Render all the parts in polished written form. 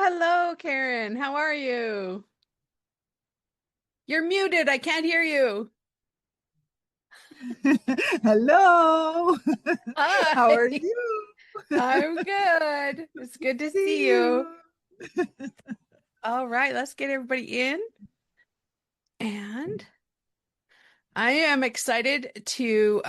hello, Karen. How are you? You're muted. I can't hear you. Hello. How Hi. are you? I'm good. It's good to see See you. you. All right, let's get everybody in. And I am excited to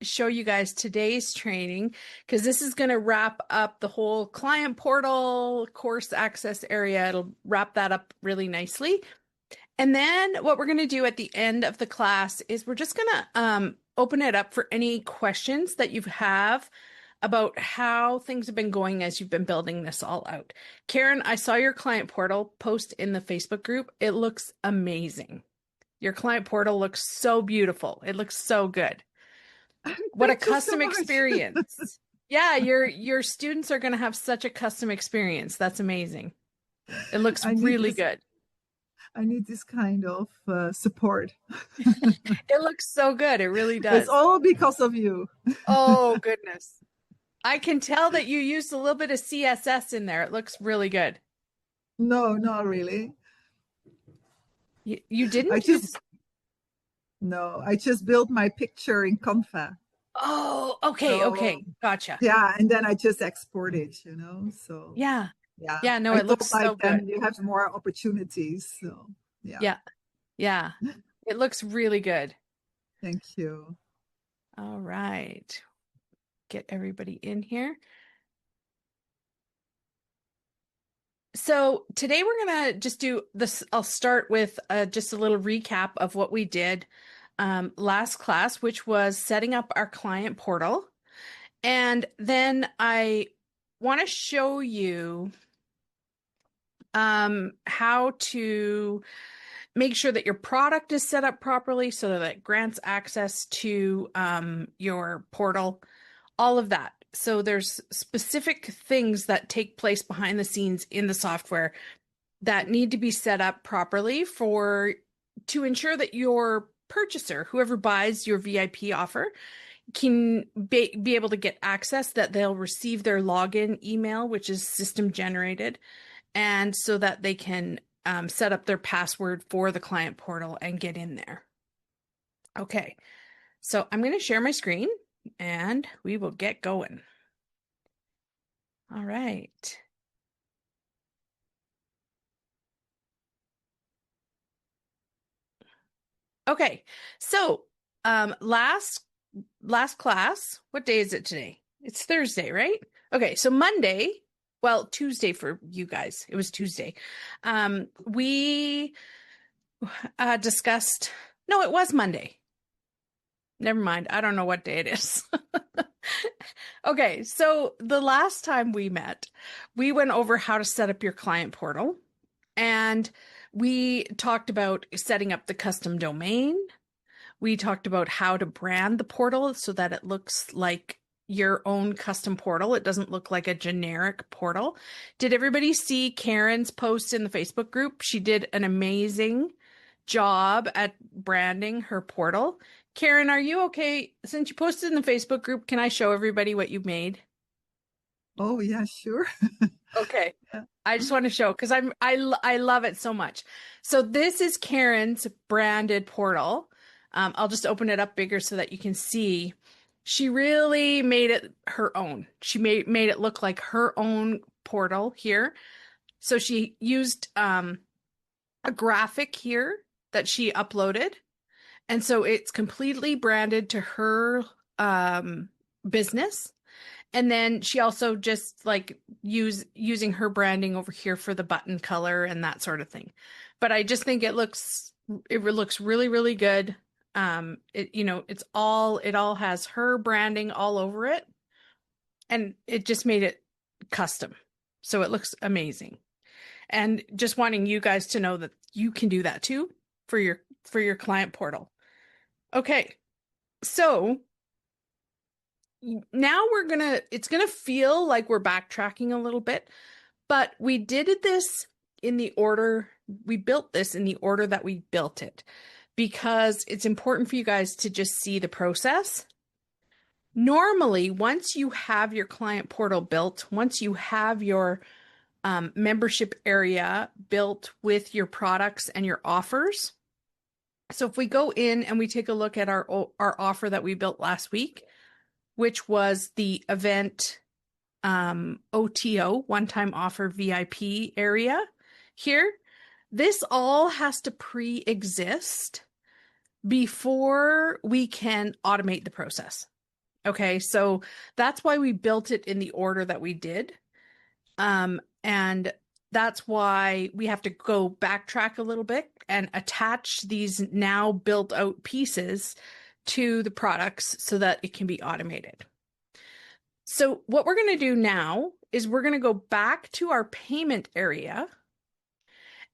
show you guys today's training because this is going to wrap up the whole client portal course access area. It'll wrap that up really nicely. And then what we're going to do at the end of the class is we're just going to open it up for any questions that you have about how things have been going as you've been building this all out. Karen, I saw your client portal post in the Facebook group. It looks amazing. Your client portal looks so beautiful. It looks so good. What a Thank you so custom much. experience. Yeah, your students are going to have such a custom experience. That's amazing. It looks I need really this. good. I need this kind of support. It looks so good. It really It's does. all because of you. Oh, goodness. I can tell that you used a little bit of CSS in there. It looks really good. No, not really. You I didn't just use. no. I just built my picture in Canva. Oh, okay, So okay. Gotcha. yeah, and then I just export it. So Yeah. yeah, Yeah, no, I it thought looks so like good. then you have more opportunities. So yeah, Yeah. Yeah. It looks really good. thank you. All right. Get everybody in here. So today we're gonna just do this. I'll start with just a little recap of what we did last class, which was setting up our client portal. And then I want to show you how to make sure that your product is set up properly so that it grants access to your portal, all of that. So there's specific things that take place behind the scenes in the software that need to be set up properly for to ensure that your purchaser, whoever buys your VIP offer, can be able to get access, that they'll receive their login email, which is system generated, and so that they can set up their password for the client portal and get in there. Okay, so I'm going to share my screen and we will get going. All right. Okay, so last class, what day is it today? It's Thursday, right? Okay, so Monday, well, Tuesday for you guys. It was Tuesday. We discussed, no, it was Monday. Never mind. I don't know what day it is. Okay, so the last time we met, we went over how to set up your client portal, and we talked about setting up the custom domain. We talked about how to brand the portal so that it looks like your own custom portal. It doesn't look like a generic portal. Did everybody see Karen's post in the Facebook group? She did an amazing job at branding her portal. Karen, are you okay? Since you posted in the Facebook group, can I show everybody what you made? Oh yeah, sure. Okay. Yeah. I just want to show because I love it so much. So this is Karen's branded portal. I'll just open it up bigger so that you can see. She really made it her own. She made it look like her own portal here. So she used a graphic here that she uploaded, and so it's completely branded to her business. And then she also just like using her branding over here for the button color and that sort of thing. But I just think it looks really, really good. It all has her branding all over it, and it just made it custom. So it looks amazing. And just wanting you guys to know that you can do that too for your client portal. Okay. So now it's gonna feel like we're backtracking a little bit, but we did this in the order, we built this in the order that we built it because it's important for you guys to just see the process. Normally, once you have your client portal built, once you have your membership area built with your products and your offers. So if we go in and we take a look at our offer that we built last week, which was the event OTO, one-time offer VIP area here, this all has to pre-exist before we can automate the process. Okay, so that's why we built it in the order that we did. And that's why we have to go backtrack a little bit and attach these now built out pieces to the products so that it can be automated. So what we're going to do now is we're going to go back to our payment area,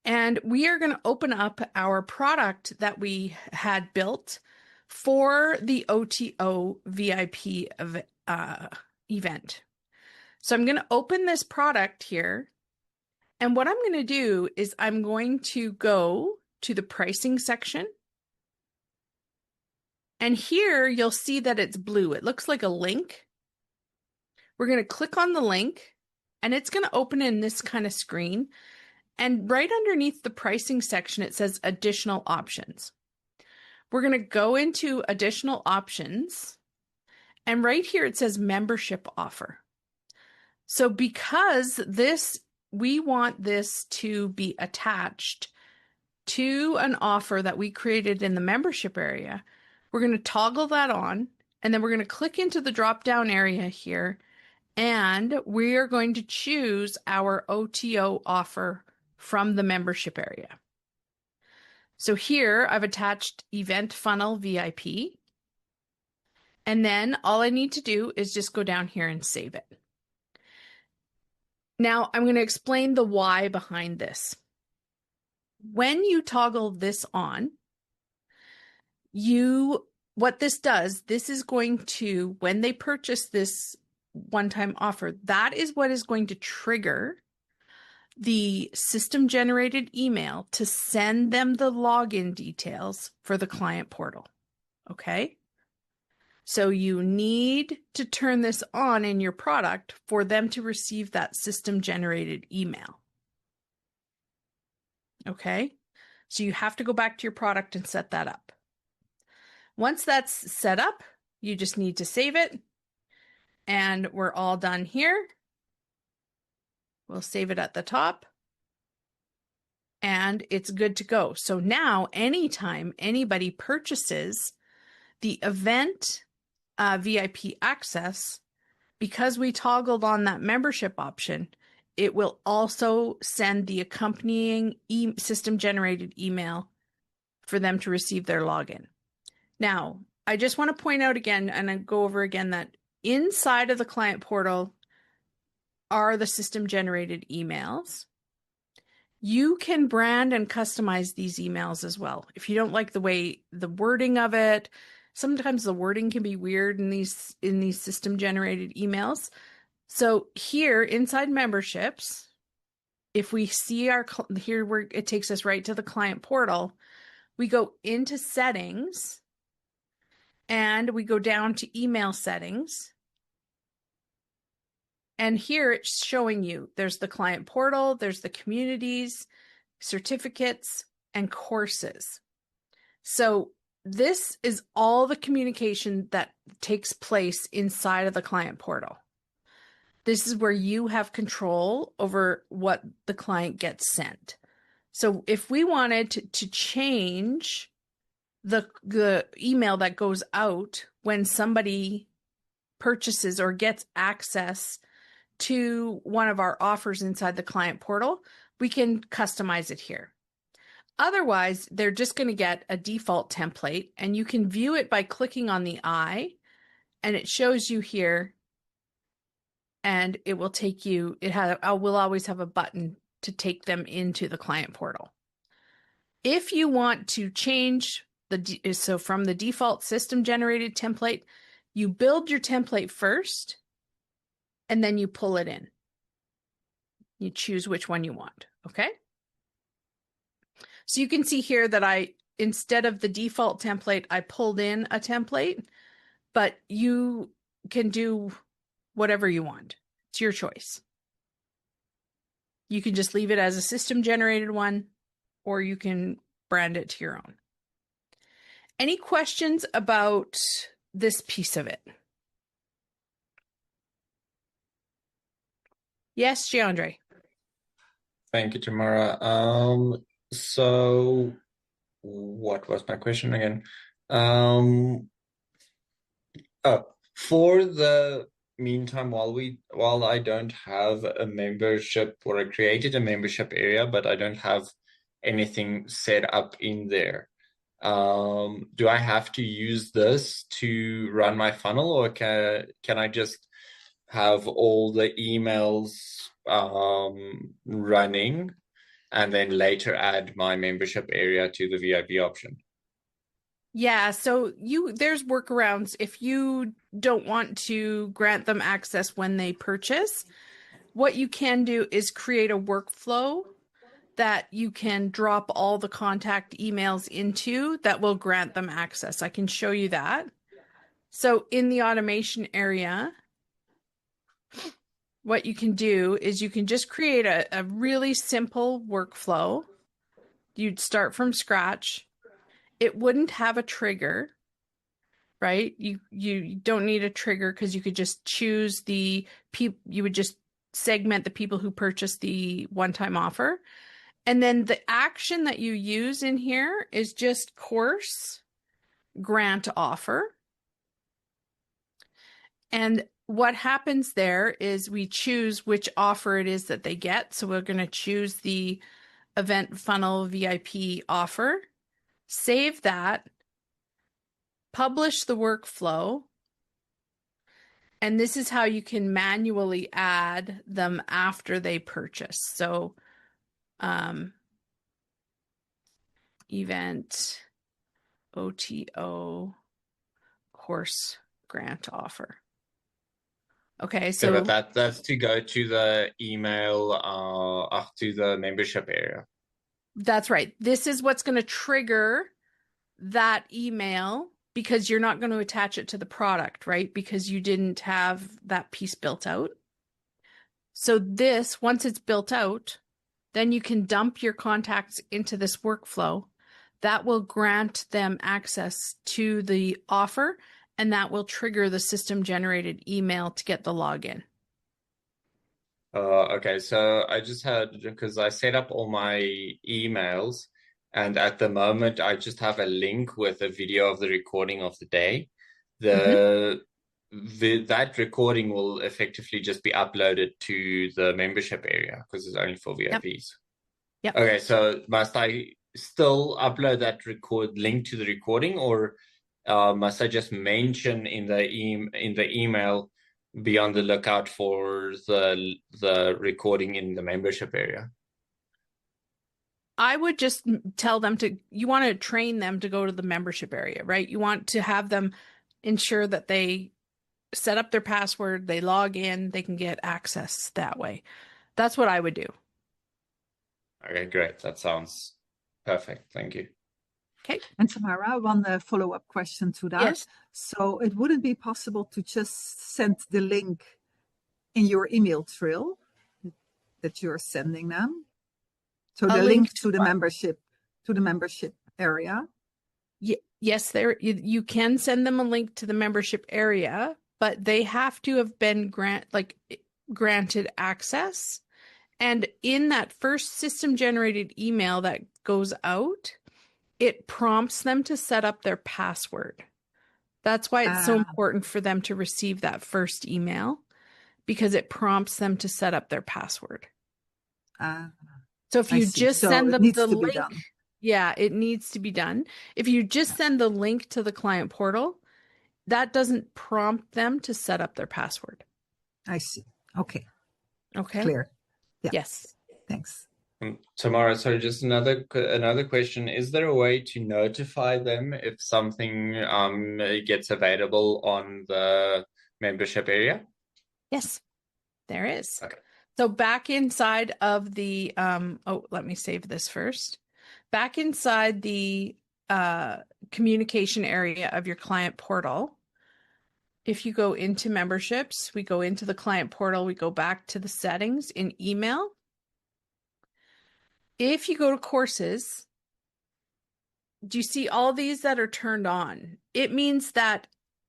and we are going to open up our product that we had built for the OTO VIP event. So I'm going to open this product here. And what I'm going to do is I'm going to go to the pricing section. And here you'll see that it's blue. It looks like a link. We're going to click on the link, and it's going to open in this kind of screen. And right underneath the pricing section, it says additional options. We're going to go into additional options. And right here, it says membership offer. So because we want this to be attached to an offer that we created in the membership area, we're going to toggle that on, and then we're going to click into the drop-down area here, and we are going to choose our OTO offer from the membership area. So here I've attached Event Funnel VIP, and then all I need to do is just go down here and save it. Now I'm going to explain the why behind this. When you toggle this on, what this does, this is going to, when they purchase this one-time offer, that is what is going to trigger the system-generated email to send them the login details for the client portal. Okay? So you need to turn this on in your product for them to receive that system-generated email. Okay? So you have to go back to your product and set that up. Once that's set up, you just need to save it. And we're all done here. We'll save it at the top. And it's good to go. So now anytime anybody purchases the event VIP access, because we toggled on that membership option, it will also send the accompanying system-generated email for them to receive their login. Now, I just want to point out again, and I go over again, that inside of the client portal are the system-generated emails. You can brand and customize these emails as well. If you don't like the wording of it, sometimes the wording can be weird in these system-generated emails. So here inside memberships, if we see here where it takes us right to the client portal, we go into settings and we go down to email settings. And here it's showing you there's the client portal, there's the communities, certificates, and courses. So this is all the communication that takes place inside of the client portal. This is where you have control over what the client gets sent. So if we wanted to change the email that goes out when somebody purchases or gets access to one of our offers inside the client portal, we can customize it here. Otherwise, they're just going to get a default template, and you can view it by clicking on the eye, and it shows you here, and it will take you, will always have a button to take them into the client portal. If you want to change so from the default system generated template, you build your template first, and then you pull it in. You choose which one you want, okay? So you can see here that instead of the default template, I pulled in a template, but you can do whatever you want. It's your choice. You can just leave it as a system generated one, or you can brand it to your own. Any questions about this piece of it? Yes, Giandre. Thank you, Tamara. So what was my question again? Um, oh, for the meantime, while I don't have a membership, or I created a membership area, but I don't have anything set up in there. Do I have to use this to run my funnel, or can I just have all the emails running and then later add my membership area to the VIP option? Yeah, so there's workarounds if you don't want to grant them access when they purchase. What you can do is create a workflow that you can drop all the contact emails into that will grant them access. I can show you that. So in the automation area, what you can do is you can just create a really simple workflow. You'd start from scratch. It wouldn't have a trigger, right? You don't need a trigger because you could just choose you would just segment the people who purchase the one-time offer. And then the action that you use in here is just course grant offer. And what happens there is we choose which offer it is that they get. So we're going to choose the event funnel VIP offer, save that, publish the workflow. And this is how you can manually add them after they purchase. So event OTO course grant offer. Okay, Yeah, so but that's to go to the email, to the membership area. that's right. This is what's going to trigger that email because you're not going to attach it to the product, right? Because you didn't have that piece built out. So this, once it's built out, then you can dump your contacts into this workflow. That will grant them access to the offer, and that will trigger the system generated email to get the login. Okay, so I just had, because I set up all my emails, and at the moment I just have a link with a video of the recording of the day. That recording will effectively just be uploaded to the membership area because it's only for VIPs. Yep. Okay, so must I still upload that link to the recording, or must I just mention in the email, be on the lookout for the recording in the membership area? I would just tell them you want to train them to go to the membership area, right? You want to have them ensure that they set up their password, they log in, they can get access that way. That's what I would do. Okay, great. That sounds perfect. Thank you. Okay. And Tamara, one follow-up question to that. Yes. So it wouldn't be possible to just send the link in your email trail that you're sending them? So the link to the membership area. Yes, you can send them a link to the membership area, but they have to have been granted access. And in that first system generated email that goes out, it prompts them to set up their password. That's why it's so important for them to receive that first email, because it prompts them to set up their password. So if you just send them the link, yeah, it needs to be done. If you just send the link to the client portal, that doesn't prompt them to set up their password. I see. Okay. Okay. Clear. Yeah. Yes. Thanks. Tamara, sorry, just another question. Is there a way to notify them if something gets available on the membership area? Yes, there is. Okay. So back inside of the let me save this first. Back inside the communication area of your client portal, if you go into memberships, we go into the client portal, we go back to the settings in email. If you go to courses, do you see all these that are turned on? It means that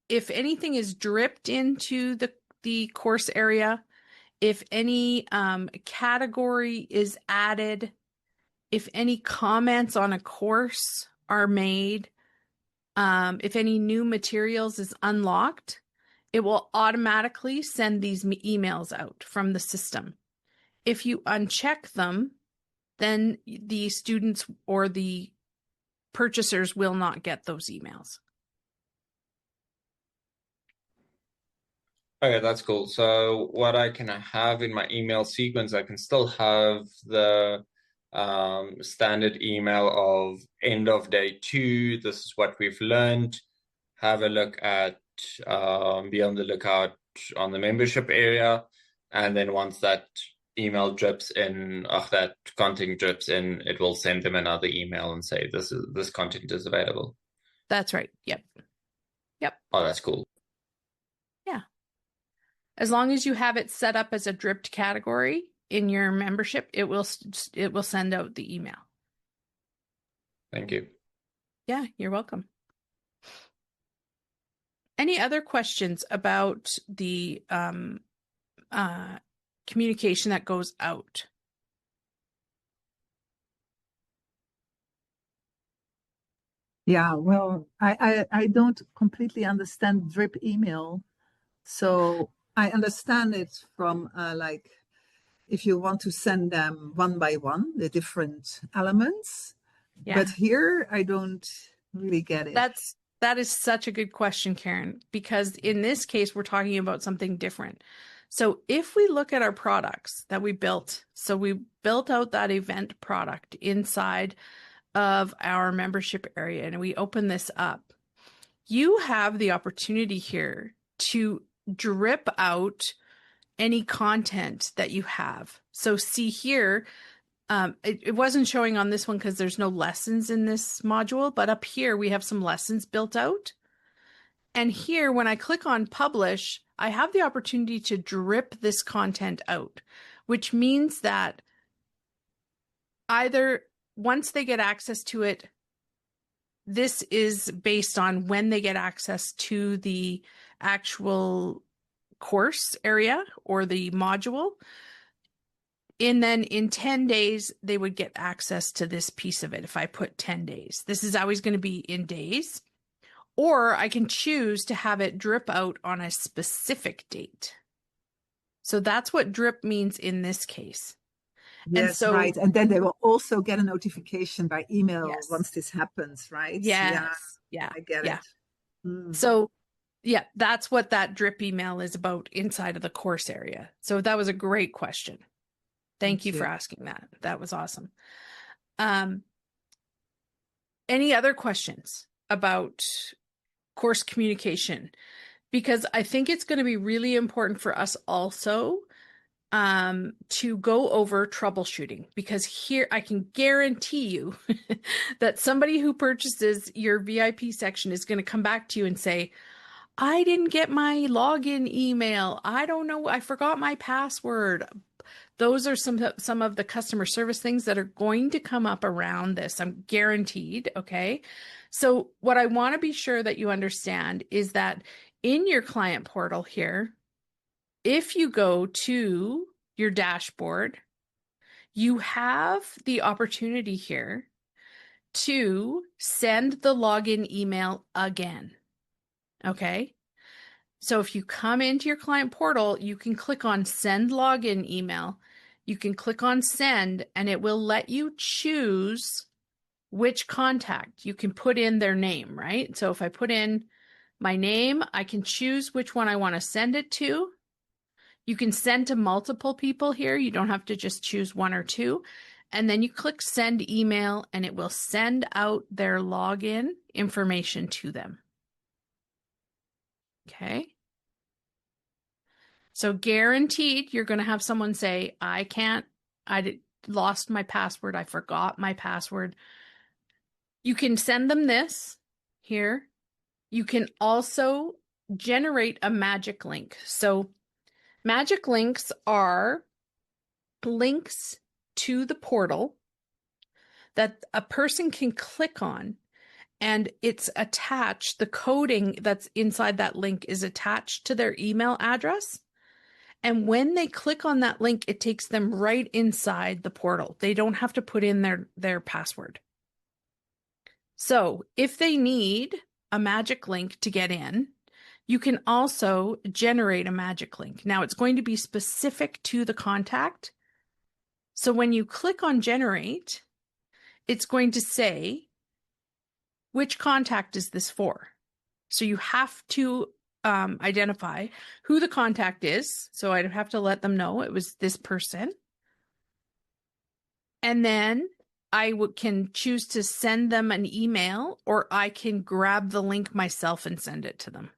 if anything is dripped into the course area, if any category is added, if any comments on a course are made, if any new materials is unlocked, it will automatically send these emails out from the system. If you uncheck them, then the students or the purchasers will not get those emails. Okay, that's cool. So what I can have in my email sequence, I can still have the standard email of end of day 2. This is what we've learned. Have a look at, be on the lookout on the membership area. And then once that email drips in, that content drips in, it will send them another email and say, this content is available. That's right. Yep. Yep. Oh, that's cool. Yeah. As long as you have it set up as a dripped category in your membership, it will send out the email. Thank you. Yeah, you're welcome. Any other questions about the communication that goes out? Yeah, well, I don't completely understand drip email. So I understand it from like if you want to send them one by one, the different elements. Yeah. But here I don't really get it. That is such a good question, Karen, because in this case, we're talking about something different. So if we look at our products that we built, so we built out that event product inside of our membership area and we open this up, you have the opportunity here to drip out any content that you have. So see here, it wasn't showing on this one because there's no lessons in this module, but up here we have some lessons built out. And here, when I click on publish, I have the opportunity to drip this content out, which means that either once they get access to it, this is based on when they get access to the actual course area or the module. And then in 10 days, they would get access to this piece of it. If I put 10 days, this is always going to be in days, or I can choose to have it drip out on a specific date. So that's what drip means in this case. Yes, and so, right. And then they will also get a notification by email yes. once this happens, right? Yes. Yeah. I get it. Mm. So yeah, that's what that drip email is about inside of the course area. So that was a great question. Thank you for asking that. That was awesome. Any other questions about course communication? Because I think it's going to be really important for us also to go over troubleshooting, because here I can guarantee you that somebody who purchases your VIP section is going to come back to you and say, I didn't get my login email. I don't know. I forgot my password. Those are some of the customer service things that are going to come up around this. I'm guaranteed. Okay. So what I want to be sure that you understand is that in your client portal here, if you go to your dashboard, you have the opportunity here to send the login email again. Okay. So if you come into your client portal, you can click on send login email. You can click on send and it will let you choose which contact. You can put in their name, right? So if I put in my name, I can choose which one I want to send it to. You can send to multiple people here. You don't have to just choose one or two. And then you click send email and it will send out their login information to them. Okay. So guaranteed, you're going to have someone say, I lost my password. I forgot my password. You can send them this here. You can also generate a magic link. So magic links are links to the portal that a person can click on, and it's attached, the coding that's inside that link is attached to their email address. And when they click on that link, it takes them right inside the portal. They don't have to put in their password. So if they need a magic link to get in, you can also generate a magic link. Now it's going to be specific to the contact. So when you click on generate, it's going to say, which contact is this for? So you have to identify who the contact is. So I'd have to let them know it was this person. And then I can choose to send them an email, or I can grab the link myself and send it to them.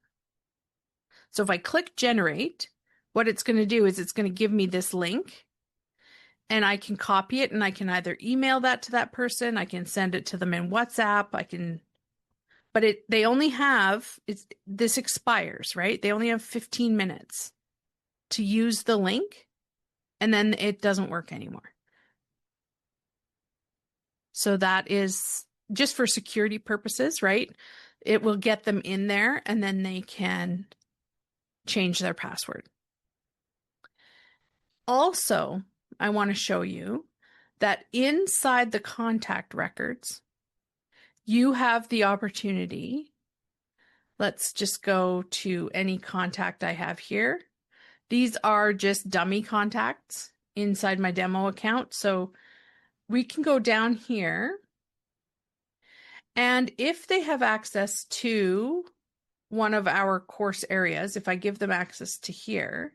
So if I click generate, what it's going to do is it's going to give me this link, and I can copy it, and I can either email that to that person, I can send it to them in WhatsApp, but they only have, this expires, right? They only have 15 minutes to use the link, and then it doesn't work anymore. So that is just for security purposes, right? It will get them in there, and then they can change their password. Also, I want to show you that inside the contact records, you have the opportunity. Let's just go to any contact I have here. These are just dummy contacts inside my demo account. So we can go down here, and if they have access to one of our course areas, if I give them access to here,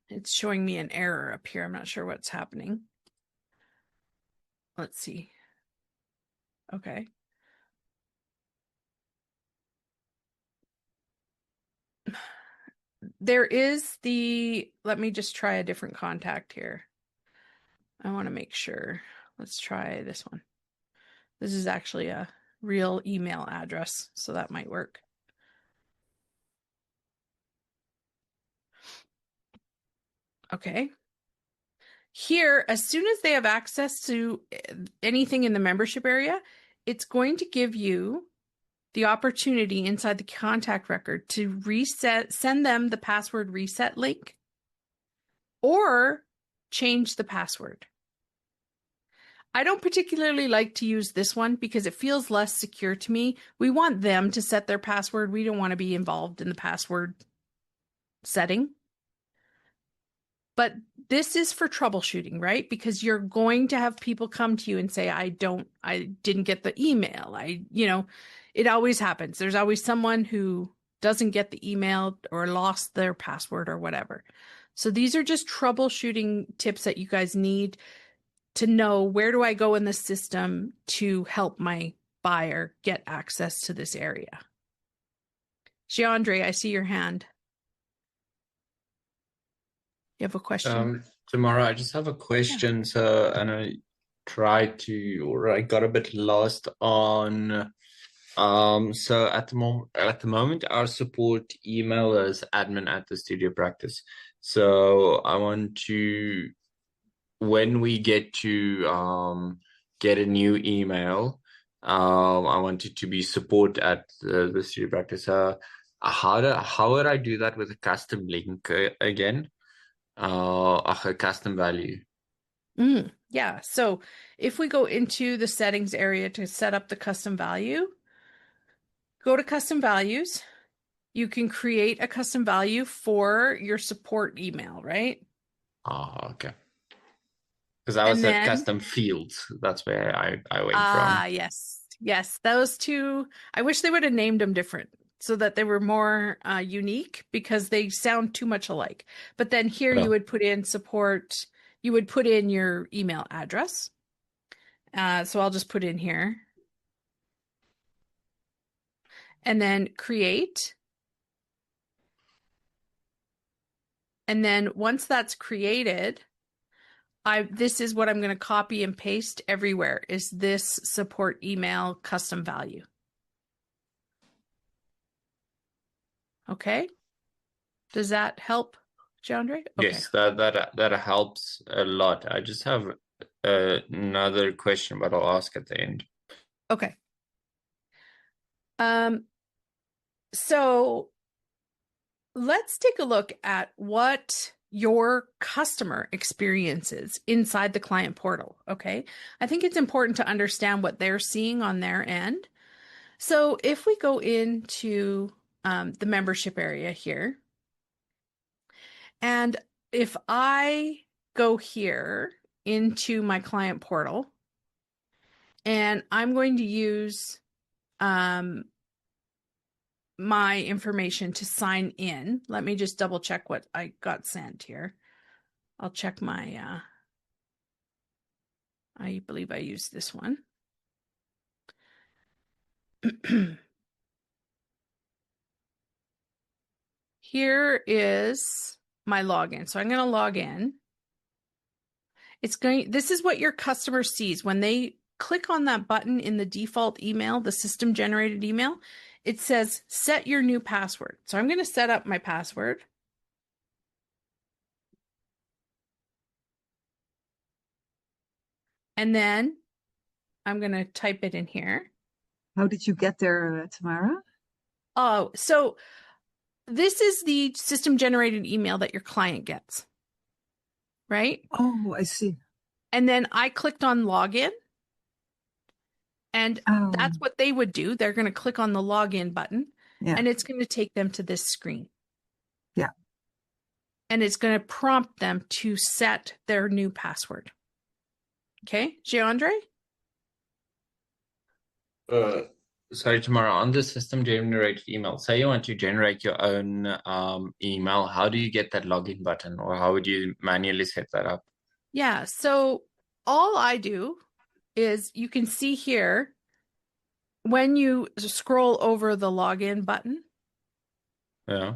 it's showing me an error up here. I'm not sure what's happening. Let's see. Okay. There is let me just try a different contact here. I want to make sure. Let's try this one. This is actually a real email address, so that might work. Okay. Here, as soon as they have access to anything in the membership area, it's going to give you the opportunity inside the contact record to send them the password reset link, or change the password. I don't particularly like to use this one because it feels less secure to me. We want them to set their password. We don't want to be involved in the password setting. But this is for troubleshooting, right? Because you're going to have people come to you and say, I didn't get the email. It always happens. There's always someone who doesn't get the email or lost their password or whatever. So these are just troubleshooting tips that you guys need to know, where do I go in the system to help my buyer get access to this area. Giandre, I see your hand. You have a question? Tamara, I just have a question. So, and I got a bit lost on. So at the moment, our support email is admin@thestudio.practice. So I want to, when we get to get a new email, I want it to be support at the studio practice. How would I do that with a custom link again? A custom value. Yeah. So if we go into the settings area to set up the custom value, go to custom values. You can create a custom value for your support email, right? Oh, okay. Because I was at custom fields. That's where I went from. Yes. Those two, I wish they would have named them different so that they were more unique, because they sound too much alike. But then here you would put in support, you would put in your email address. So I'll just put in here. And then create. And then once that's created, this is what I'm going to copy and paste everywhere, is this support email custom value. Okay. Does that help? Jandre? Okay. Yes, that helps a lot. I just have another question, but I'll ask at the end. Okay. So let's take a look at what your customer experiences inside the client portal. Okay. I think it's important to understand what they're seeing on their end. So if we go into the membership area here, and if I go here into my client portal, and I'm going to use my information to sign in. Let me just double check what I got sent here. I'll check my, I believe I used this one. Here is my login. So I'm going to log in. This is what your customer sees when they click on that button in the default email, the system generated email. It says set your new password. So I'm going to set up my password. And then I'm going to type it in here. How did you get there, Tamara? Oh, so this is the system generated email that your client gets, right? Oh, I see. And then I clicked on login, and that's what they would do. They're going to click on the login button, and it's going to take them to this screen. Yeah. And it's going to prompt them to set their new password. Okay, Jeandre? Sorry, Tamara, on the system generated email, say you want to generate your own email, how do you get that login button, or how would you manually set that up? Yeah, so all I do is you can see here when you scroll over the login button. Yeah.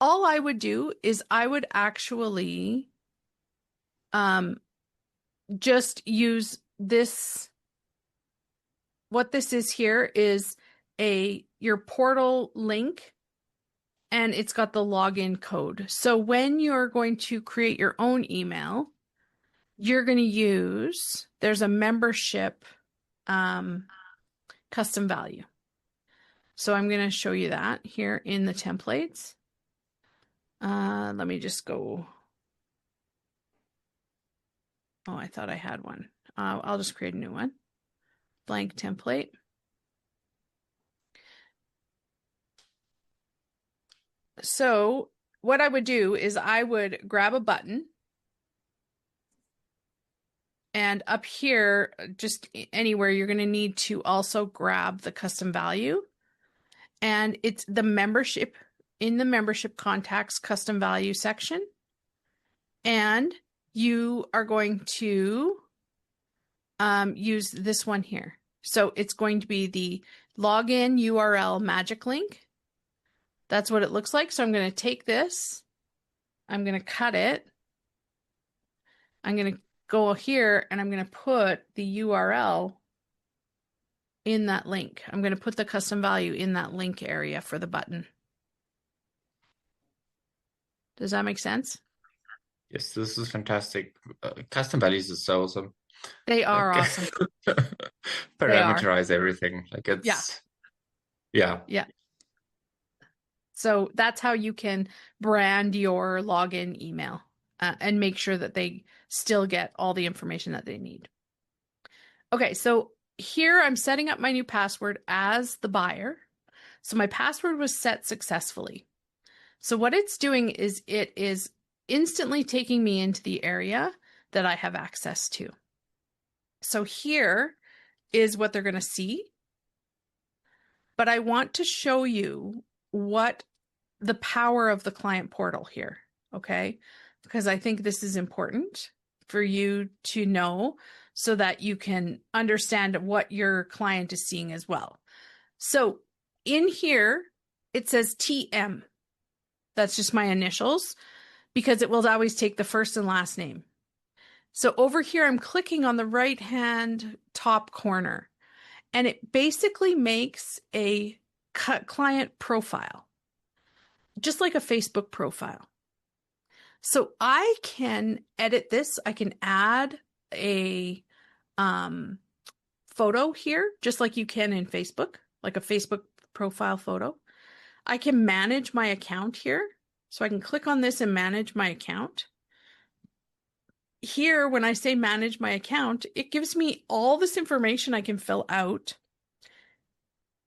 All I would do is I would actually just use this. What this is here is your portal link, and it's got the login code. So when you're going to create your own email, you're going to use, there's a membership custom value. So I'm going to show you that here in the templates. Let me just go. Oh, I thought I had one. I'll just create a new one. Blank template. So what I would do is I would grab a button, and up here, just anywhere, you're going to need to also grab the custom value. And it's the membership, in the membership contacts custom value section. And you are going to use this one here. So it's going to be the login URL magic link. That's what it looks like. So I'm going to take this, I'm going to cut it, I'm going to go here, and I'm going to put the URL in that link. I'm going to put the custom value in that link area for the button. Does that make sense? Yes, this is fantastic. Custom values is so awesome. They are awesome. Parameterize everything. Like it's, yeah. So that's how you can brand your login email and make sure that they still get all the information that they need. Okay, so here I'm setting up my new password as the buyer. So my password was set successfully. So what it's doing is it is instantly taking me into the area that I have access to. So here is what they're going to see. But I want to show you what the power of the client portal here, okay? Because I think this is important for you to know so that you can understand what your client is seeing as well. So in here, it says TM. That's just my initials because it will always take the first and last name. So over here, I'm clicking on the right-hand top corner, and it basically makes a client profile, just like a Facebook profile. So I can edit this. I can add a photo here, just like you can in Facebook, like a Facebook profile photo. I can manage my account here. So I can click on this and manage my account. Here, when I say manage my account, it gives me all this information I can fill out.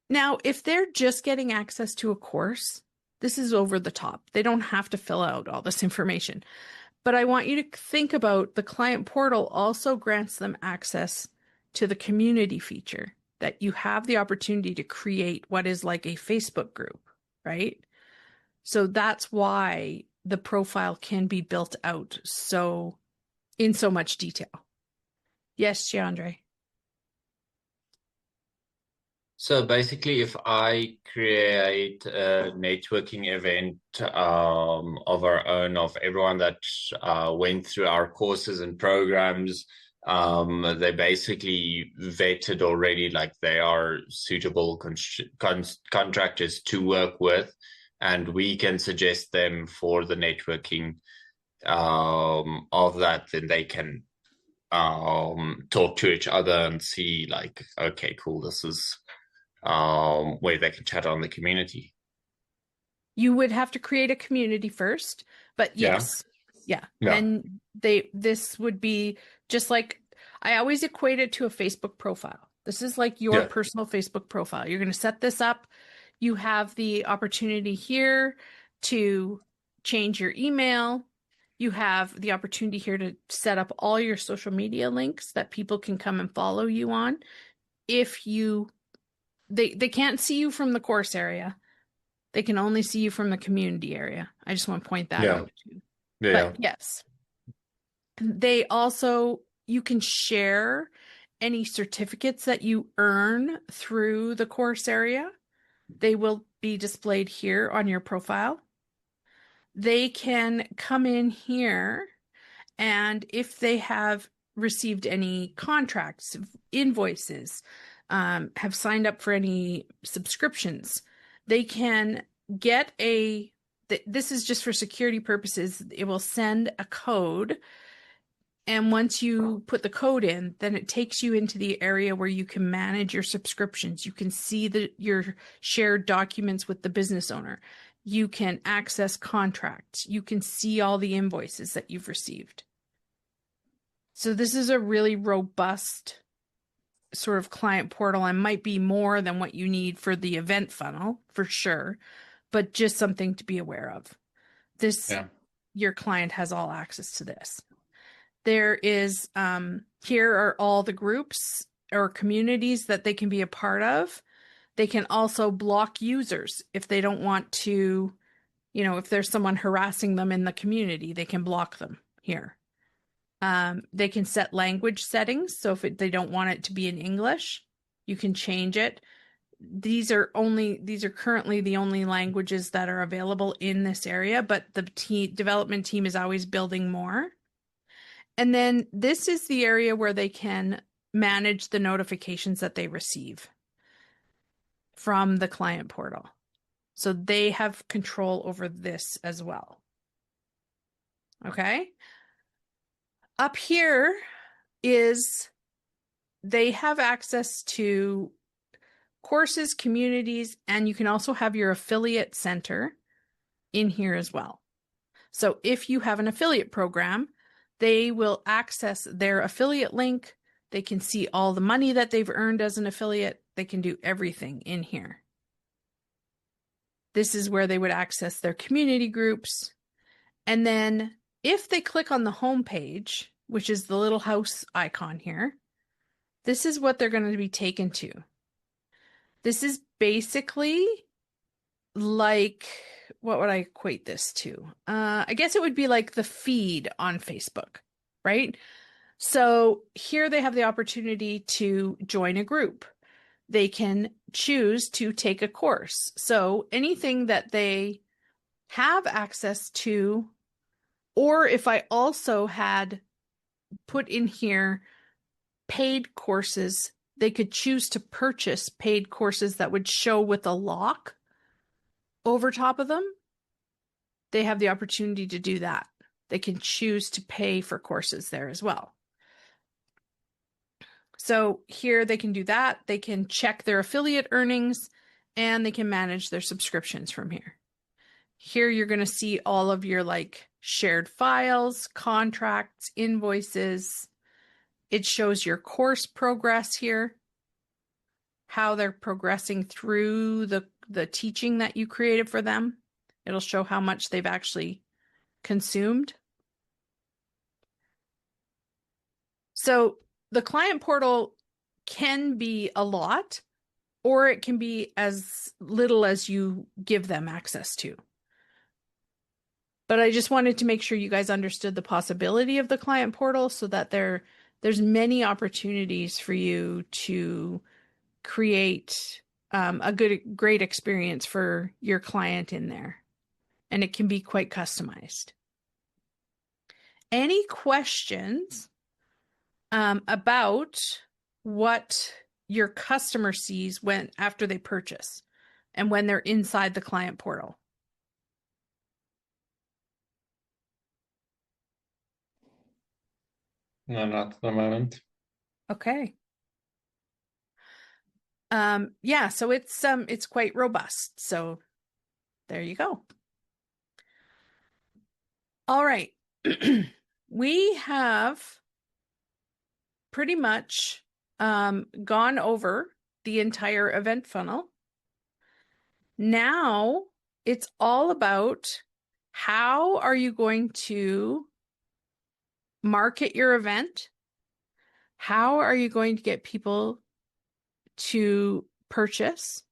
Now, if they're just getting access to a course, this is over the top. They don't have to fill out all this information. But I want you to think about the client portal also grants them access to the community feature, that you have the opportunity to create what is like a Facebook group, right? So that's why the profile can be built out in so much detail. Yes, Giandre. So basically, if I create a networking event of our own, of everyone that went through our courses and programs, they basically vetted already, like they are suitable contractors to work with, and we can suggest them for the networking of that, then they can talk to each other and see like, okay, cool, this is where they can chat on the community. You would have to create a community first, but yes. Yeah. Then this would be just like, I always equate it to a Facebook profile. This is like your personal Facebook profile. You're going to set this up. You have the opportunity here to change your email. You have the opportunity here to set up all your social media links that people can come and follow you on. If they can't see you from the course area. They can only see you from the community area. I just want to point that out too. But yes, you can share any certificates that you earn through the course area. They will be displayed here on your profile. They can come in here, and if they have received any contracts, invoices, have signed up for any subscriptions, they can get this is just for security purposes. It will send a code. And once you put the code in, then it takes you into the area where you can manage your subscriptions. You can see your shared documents with the business owner. You can access contracts. You can see all the invoices that you've received. So this is a really robust sort of client portal, and might be more than what you need for the event funnel for sure, but just something to be aware of. Your client has all access to this. There is, here are all the groups or communities that they can be a part of. They can also block users if they don't want to, if there's someone harassing them in the community, they can block them here. They can set language settings. So if they don't want it to be in English, you can change it. These are currently the only languages that are available in this area, but the development team is always building more. And then this is the area where they can manage the notifications that they receive from the client portal. So they have control over this as well. Okay. Up here they have access to courses, communities, and you can also have your affiliate center in here as well. So if you have an affiliate program, they will access their affiliate link. They can see all the money that they've earned as an affiliate. They can do everything in here. This is where they would access their community groups. And then if they click on the home page, which is the little house icon here, this is what they're going to be taken to. This is basically like, what would I equate this to? I guess it would be like the feed on Facebook, right? So here they have the opportunity to join a group. They can choose to take a course. So anything that they have access to, or if I also had put in here paid courses, they could choose to purchase paid courses that would show with a lock over top of them. They have the opportunity to do that. They can choose to pay for courses there as well. So here they can do that. They can check their affiliate earnings and they can manage their subscriptions from here. Here you're going to see all of your like shared files, contracts, invoices. It shows your course progress here, how they're progressing through the teaching that you created for them. It'll show how much they've actually consumed. So the client portal can be a lot, or it can be as little as you give them access to. But I just wanted to make sure you guys understood the possibility of the client portal so that there's many opportunities for you to create a great experience for your client in there. And it can be quite customized. Any questions about what your customer sees after they purchase and when they're inside the client portal? No, not at the moment. Okay. Yeah, so it's quite robust. So there you go. All right. We have pretty much gone over the entire event funnel. Now it's all about how are you going to market your event? How are you going to get people to purchase?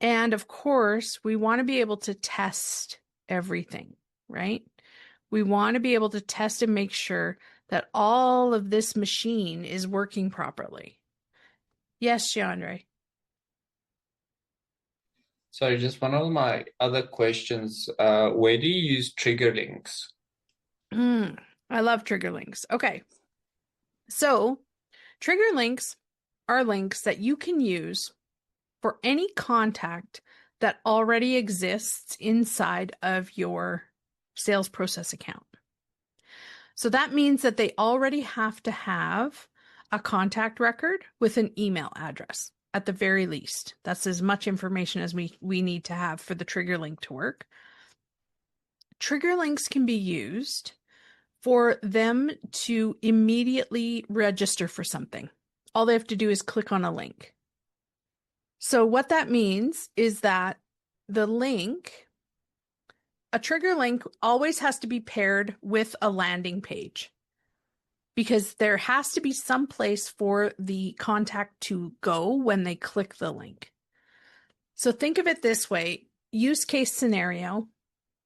And of course, we want to be able to test everything, right? We want to be able to test and make sure that all of this machine is working properly. Yes, Chandra. So just one of my other questions, where do you use trigger links? I love trigger links. Okay. So trigger links are links that you can use for any contact that already exists inside of your sales process account. So that means that they already have to have a contact record with an email address at the very least. That's as much information as we need to have for the trigger link to work. Trigger links can be used for them to immediately register for something. All they have to do is click on a link. So what that means is that the link, a trigger link always has to be paired with a landing page because there has to be some place for the contact to go when they click the link. So think of it this way, use case scenario,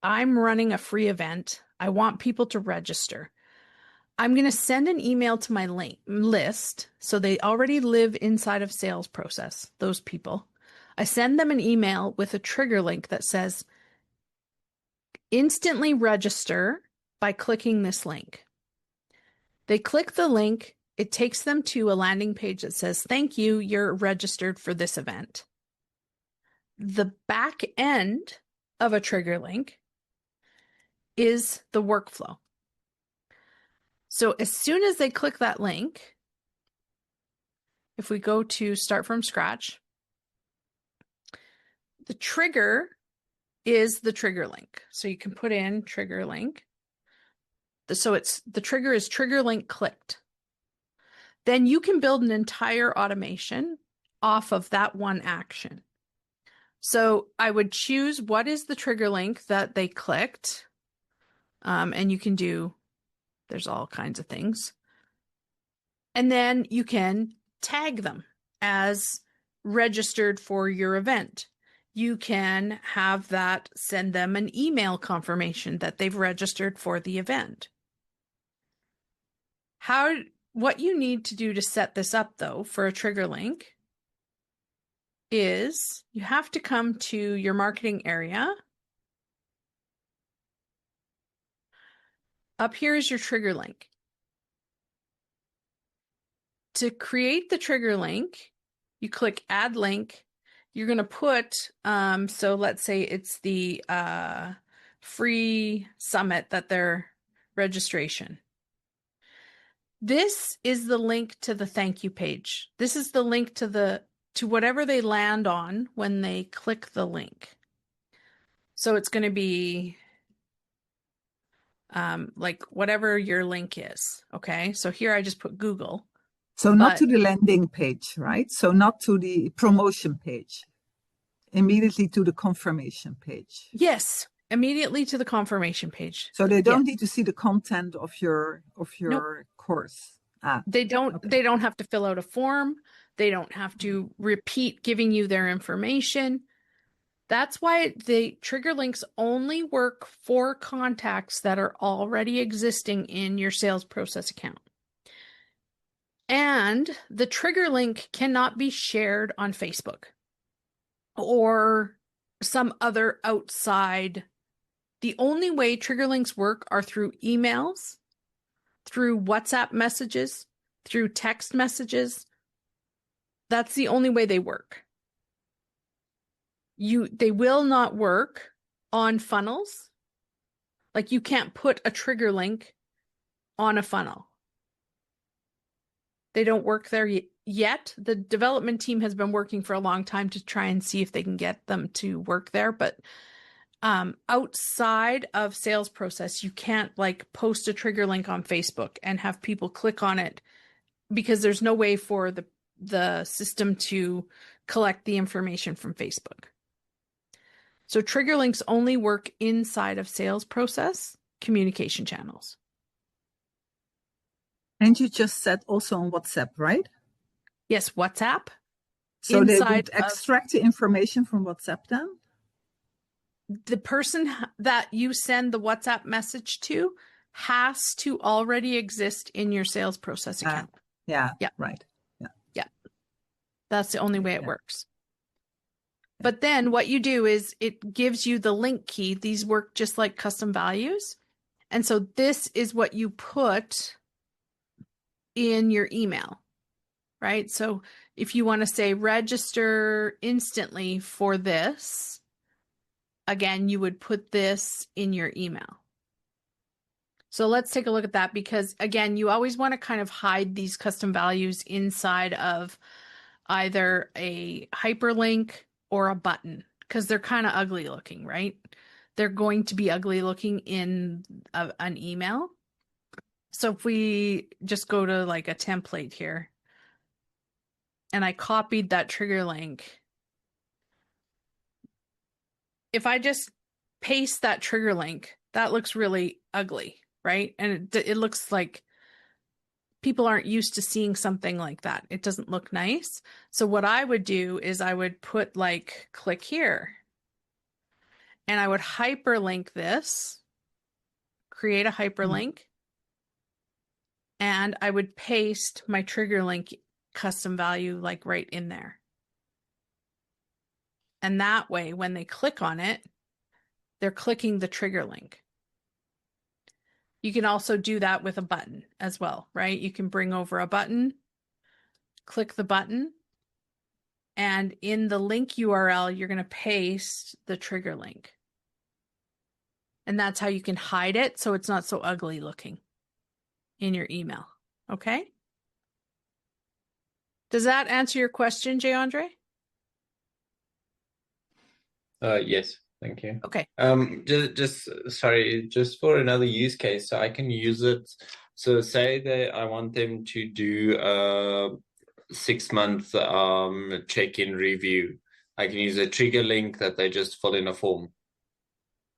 I'm running a free event. I want people to register. I'm going to send an email to my list. So they already live inside of sales process, those people. I send them an email with a trigger link that says, instantly register by clicking this link. They click the link. It takes them to a landing page that says, thank you, you're registered for this event. The back end of a trigger link is the workflow. So as soon as they click that link, if we go to start from scratch, the trigger is the trigger link. So you can put in trigger link. So the trigger is trigger link clicked. Then you can build an entire automation off of that one action. So I would choose what is the trigger link that they clicked. And you can do, there's all kinds of things. And then you can tag them as registered for your event. You can have that send them an email confirmation that they've registered for the event. What you need to do to set this up though for a trigger link is you have to come to your marketing area. Up here is your trigger link. To create the trigger link, you click add link. You're going to put, so let's say it's the free summit that their registration. This is the link to the thank you page. This is the link to whatever they land on when they click the link. So it's going to be like whatever your link is. Okay. So here I just put Google. So not to the landing page, right? So not to the promotion page, immediately to the confirmation page. Yes, immediately to the confirmation page. So they don't need to see the content of your Nope. course. They don't have to fill out a form. They don't have to repeat giving you their information. That's why the trigger links only work for contacts that are already existing in your sales process account. And the trigger link cannot be shared on Facebook or some other outside. The only way trigger links work are through emails, through WhatsApp messages, through text messages. That's the only way they work. They will not work on funnels. Like you can't put a trigger link on a funnel. They don't work there yet. The development team has been working for a long time to try and see if they can get them to work there. But outside of sales process, you can't like post a trigger link on Facebook and have people click on it because there's no way for the system to collect the information from Facebook. So trigger links only work inside of sales process communication channels. And you just said also on WhatsApp, right? Yes, WhatsApp. So they would extract the information from WhatsApp then? The person that you send the WhatsApp message to has to already exist in your sales process account. Yeah. Right. Yeah. Yeah. That's the only way it works. But then what you do is it gives you the link key. These work just like custom values. And so this is what you put in your email, right? So if you want to say register instantly for this, again, you would put this in your email. So let's take a look at that because, again, you always want to kind of hide these custom values inside of either a hyperlink or a button because they're kind of ugly looking, right? They're going to be ugly looking in an email. So if we just go to like a template here and I copied that trigger link, if I just paste that trigger link, that looks really ugly, right? And it looks like people aren't used to seeing something like that. It doesn't look nice. So what I would do is I would put like, click here, and I would hyperlink this, create a hyperlink, and I would paste my trigger link custom value like right in there. And that way, when they click on it, they're clicking the trigger link. You can also do that with a button as well, right? You can bring over a button, click the button, and in the link URL, you're going to paste the trigger link. And that's how you can hide it so it's not so ugly looking in your email. Okay? Does that answer your question, Jay Andre? Yes, thank you. Okay. Just for another use case, so I can use it. So say that I want them to do a 6-month check-in review. I can use a trigger link that they just fill in a form.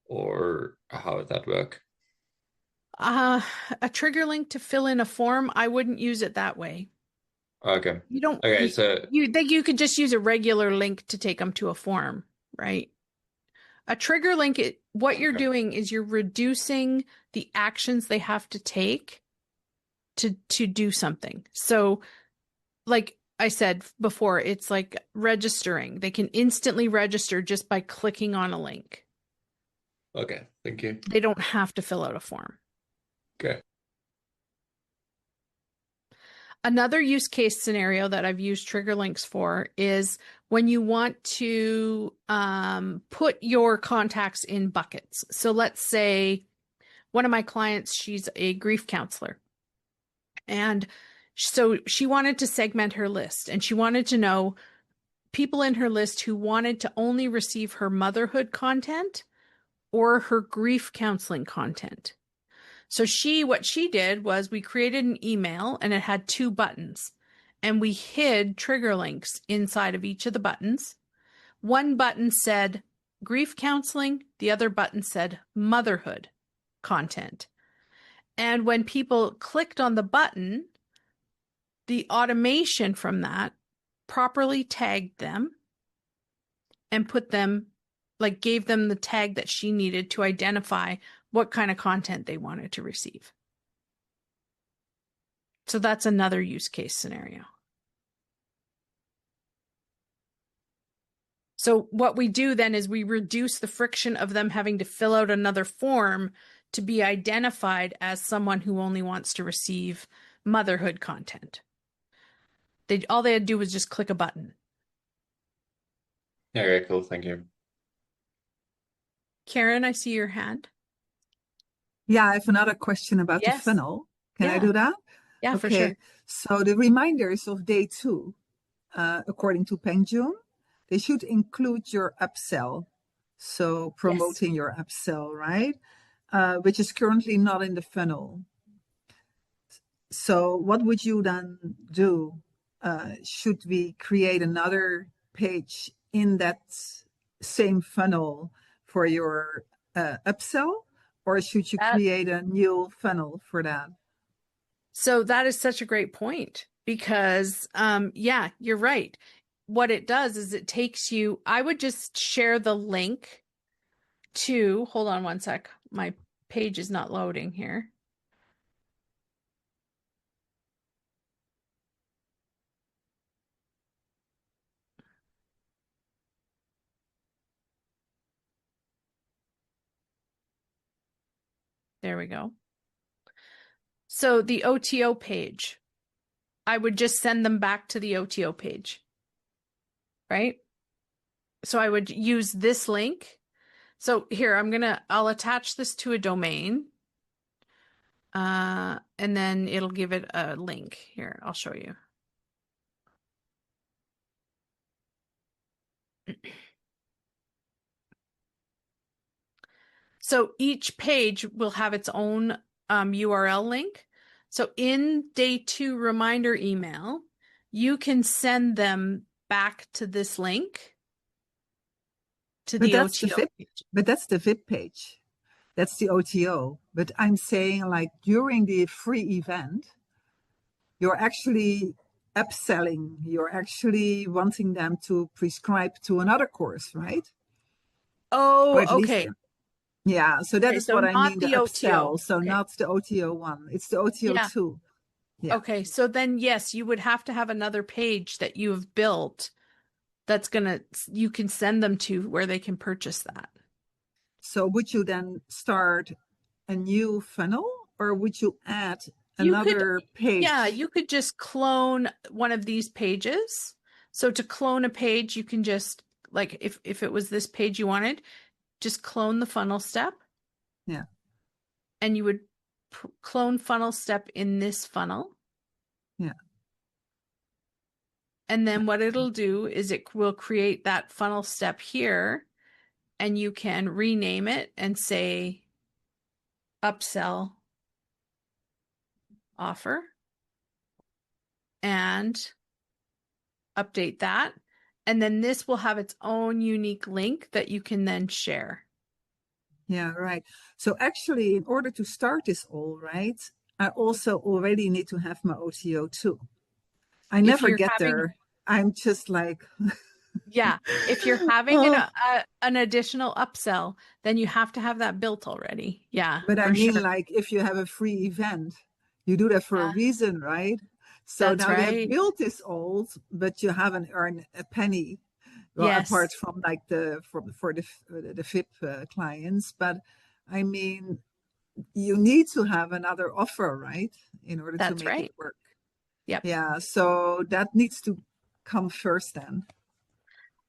Or how would that work? A trigger link to fill in a form, I wouldn't use it that way. Okay. You don't. Okay, you could just use a regular link to take them to a form, right? A trigger link, what you're doing is you're reducing the actions they have to take to do something. So, like I said before, it's like registering. They can instantly register just by clicking on a link. Okay, thank you. They don't have to fill out a form. Okay. Another use case scenario that I've used trigger links for is when you want to put your contacts in buckets. So let's say one of my clients, she's a grief counselor. And so she wanted to segment her list, and she wanted to know people in her list who wanted to only receive her motherhood content or her grief counseling content. So what she did was we created an email and it had 2 buttons, and we hid trigger links inside of each of the buttons. One button said grief counseling, the other button said motherhood content. And when people clicked on the button, the automation from that properly tagged them and put them, like gave them the tag that she needed to identify what kind of content they wanted to receive. So that's another use case scenario. So what we do then is we reduce the friction of them having to fill out another form to be identified as someone who only wants to receive motherhood content. All they had to do was just click a button. Yeah, very cool. Thank you. Karen, I see your hand. Yeah, I have another question about the Yes. funnel. Can I Yeah. do that? Yeah, for Okay. sure. So the reminders of day 2, according to Penjun, they should include your upsell. So promoting your upsell, right? Which is currently not in the funnel. So what would you then do? Should we create another page in that same funnel for your upsell, or should you create a new funnel for that? So that is such a great point because, yeah, you're right. What it does is it takes you, I would just share the link to, hold on one sec. My page is not loading here. There we go. So the OTO page, I would just send them back to the OTO page, right? So I would use this link. So here, I'll attach this to a domain. And then it'll give it a link. Here, I'll show you. So each page will have its own URL link. So in day 2 reminder email, you can send them back to this link to the OTO page. But that's the VIP page. That's the OTO. But I'm saying, like, during the free event, you're actually upselling. You're actually wanting them to prescribe to another course, right? Oh, okay. Yeah, so that is so what I not mean, the the OTO. upsell. So Okay. not the OTO one. It's the OTO Yeah. 2. Yeah. Okay, so then yes, you would have to have another page that you have built that's you can send them to where they can purchase that. So would you then start a new funnel, or would you add another page? Yeah, you could just clone one of these pages. So to clone a page, you can just, like, if it was this page you wanted, just clone the funnel step. Yeah. And you would clone funnel step in this funnel. Yeah. And then what it'll do is it will create that funnel step here, and you can rename it and say upsell offer and update that. And then this will have its own unique link that you can then share. Yeah, right. So actually, in order to start this all, right, I also already need to have my OTO too. I never get there. I'm just like... Yeah, if you're having an additional upsell, then you have to have that built already. Yeah, but I mean, sure. like, if you have a free event, you do that for a reason, right? So That's now they right. have built this old, but you haven't earned a penny. Well, Yes. apart from like for the VIP clients. But I mean, you need to have another offer, right, in order to make it work. Yep. Yeah, so that needs to come first then.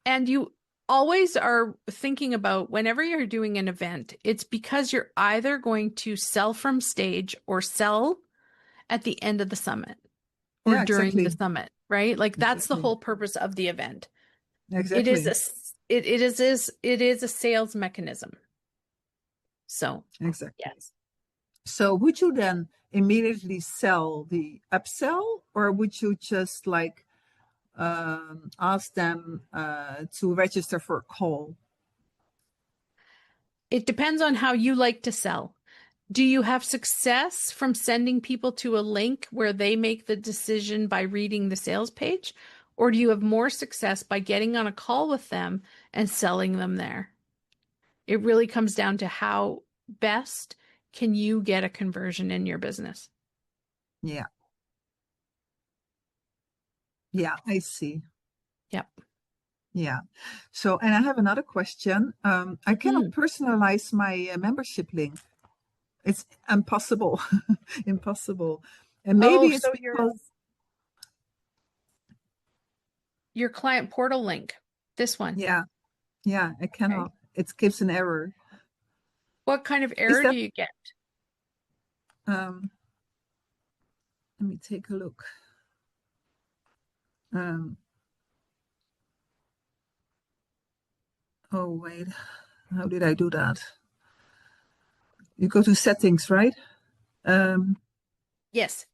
And you always are thinking about whenever you're doing an event, it's because you're either going to sell from stage or sell at the end of the summit or Yeah, during the exactly. summit, right? Like that's the Exactly. whole purpose of the event. It is Exactly. a it is a sales mechanism. So, Exactly. yes. So would you then immediately sell the upsell, or would you just like ask them to register for a call? It depends on how you like to sell. Do you have success from sending people to a link where they make the decision by reading the sales page? Or do you have more success by getting on a call with them and selling them there? It really comes down to how best can you get a conversion in your business. Yeah. Yeah, I see. Yep. Yeah. So, and I have another question. I cannot Mhm. personalize my membership link. It's impossible. Impossible. And maybe Oh, it's so because, your client portal link, this one. yeah, yeah, I Okay. cannot. It gives an error. What kind of Is error do that, you get? um, let me take a look. Um, oh, wait. How did I do that? You go to settings, right? Um, Yes.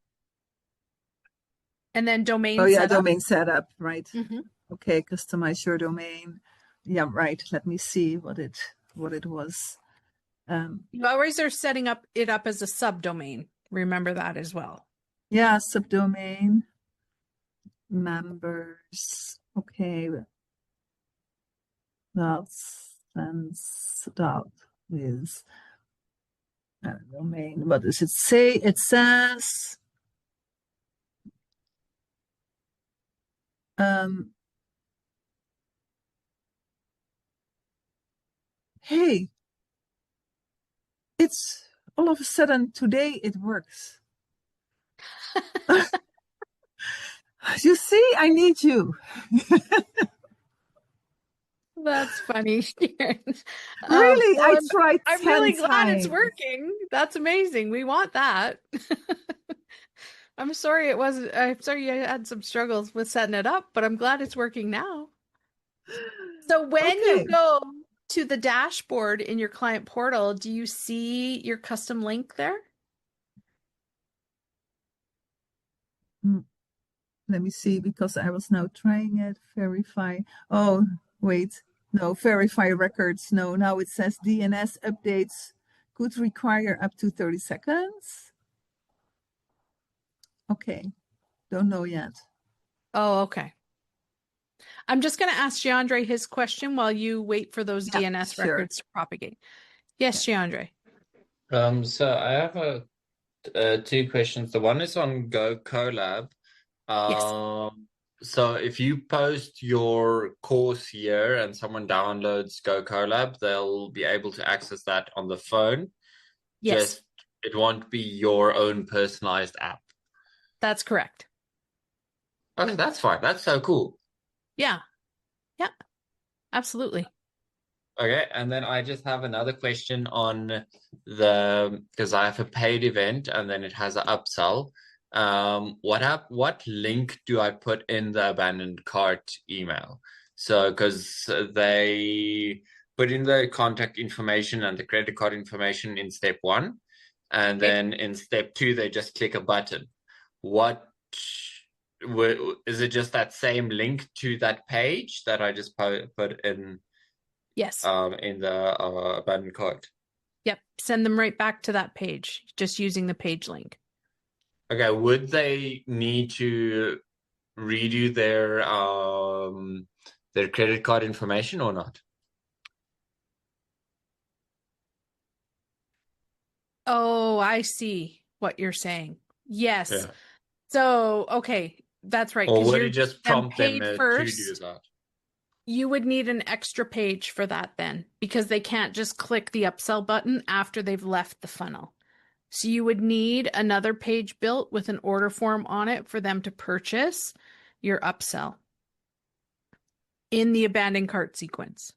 And then oh, domain yeah, setup. domain setup, right? Hmm. Okay, customize your domain. Yeah, right. Let me see what it was. You always are setting up it up as a subdomain. Remember that as well. Yeah, subdomain members. Okay, that is domain. What does it say? It says um, hey, it's all of a sudden today it works. You see, I need you. That's funny. Really, I Well, tried I'm 10 really glad it's times. working. That's amazing. We want that. I'm sorry you had some struggles with setting it up, but I'm glad it's working now. So when you Okay. go to the dashboard in your client portal, do you see your custom link there? Mm, let me see, because I was now trying it. Verify. Oh, wait. No, verify records. No, now it says DNS updates could require up to 30 seconds. Okay. Don't know yet. Oh, okay. I'm just going to ask Giandre his question while you wait for those Yeah, DNS sure. records to propagate. Yes, Giandre. So I have two questions. The one is on Go Colab. Yes. So if you post your course here and someone downloads Go Colab, they'll be able to access that on the phone. Yes, Just it won't be your own personalized app. that's correct. Okay, that's fine. That's so cool. Yeah. Yeah, absolutely. Okay, and then I just have another question on the because I have a paid event and then it has an upsell. What link do I put in the abandoned cart email? So because they put in the contact information and the credit card information in step one, and Okay. then in step two they just click a button. What is it? Just that same link to that page that I just put Yes. in the abandoned cart. Yep. Send them right back to that page, just using the page link. Okay, would they need to redo their credit card information or not? Oh, I see what you're saying. Yes. Yeah. So, okay, that's right, Or because would you're it getting just them prompt them paid to do first. that? You would need an extra page for that then, because they can't just click the upsell button after they've left the funnel. So you would need another page built with an order form on it for them to purchase your upsell in the abandoned cart sequence.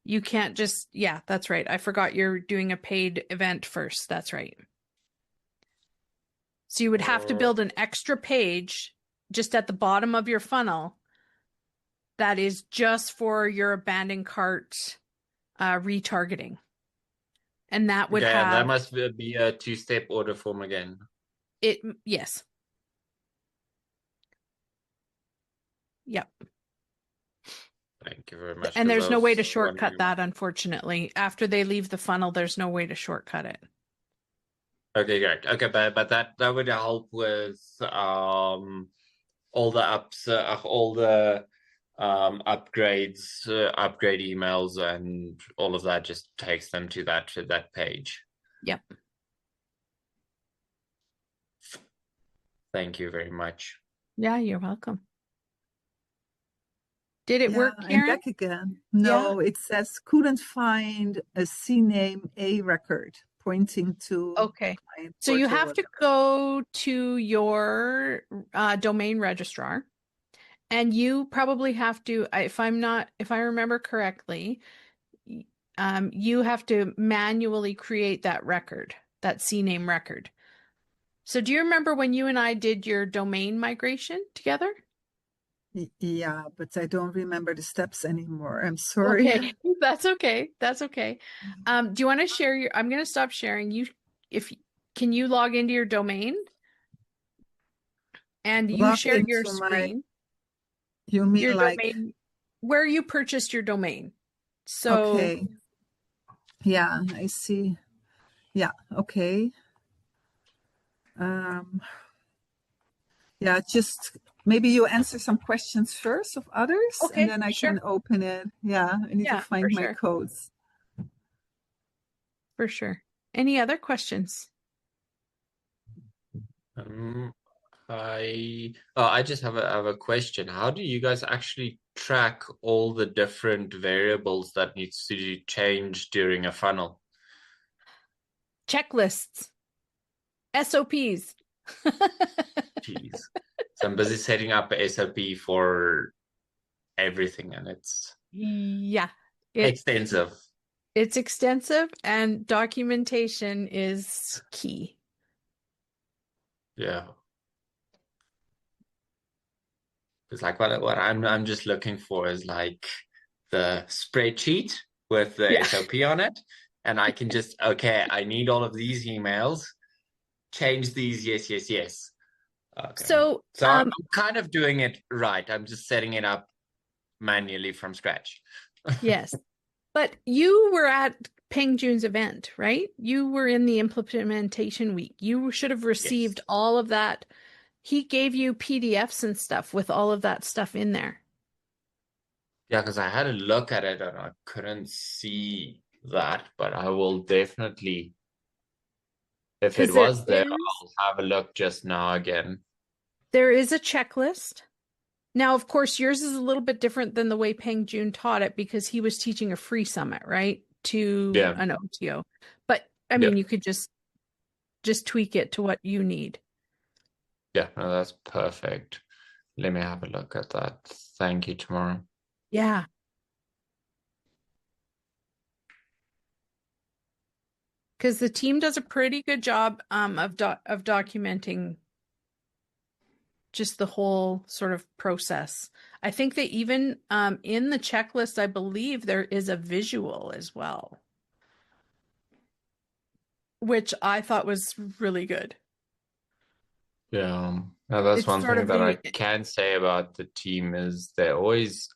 You can't just, yeah, that's right. I forgot you're doing a paid event first. That's right. So you would have to build an extra page just at the bottom of your funnel that is just for your abandoned cart retargeting. And that would Okay, and that have must be a two-step order form again. it, yes. Yep. Thank you very much. And 'Cause there's I no way to was shortcut wondering. that, unfortunately. After they leave the funnel, there's no way to shortcut it. Okay, great. Okay, but that would help with all the upgrades, upgrade emails, and all of that. Just takes them to that page. Yep. Thank you very much. Yeah, you're welcome. Did it Yeah, work, I'm Karen? back again. No, it says couldn't find a CNAME A record pointing to Okay. my So you portal, have to whatever. go to your domain registrar, and you probably have to, if I remember correctly, you have to manually create that record, that CNAME record. So do you remember when you and I did your domain migration together? Yeah, but I don't remember the steps anymore. I'm sorry. Okay, that's okay. That's okay. Do you want to share your, I'm going to stop sharing. Can you log into your domain and you Log share your into my, screen, you mean your like, domain, where you purchased your domain. So, okay. Yeah, I see. Yeah, okay. Yeah, just maybe you answer some questions first of others, and okay, then I sure. can open it. Yeah, I need to Yeah, for find my sure. codes. For sure. Any other questions? I just have a question. How do you guys actually track all the different variables that needs to change during a funnel? Checklists, SOPs. Jeez. So I'm busy setting up a SOP for everything, and it's Yeah, extensive. it's extensive and documentation is key. Yeah. It's like what I'm just looking for is like the spreadsheet with the Yeah. SOP on it, and I can just, okay, I need all of these emails, change these, yes, yes, yes. Okay. So, So I'm kind of doing it right. I'm just setting it up manually from scratch. yes. But you were at Peng Joon's event, right? You were in the implementation week. You should have received Yes. all of that. He gave you PDFs and stuff with all of that stuff in there. Yeah, because I had a look at it and I couldn't see that, but I will definitely, if it Because there was there, is I'll have a look just now again. there is a checklist. Now, of course, yours is a little bit different than the way Peng Joon taught it because he was teaching a free summit, right? To Yeah. an OTO. But I Yeah. mean, you could just tweak it to what you need. Yeah, no, that's perfect. Let me have a look at that. Thank you, tomorrow. Yeah. Because the team does a pretty good job of documenting just the whole sort of process. I think that even in the checklist, I believe there is a visual as well, which I thought was really good. Yeah, now that's It's one sort thing of that I the can say about the team is they always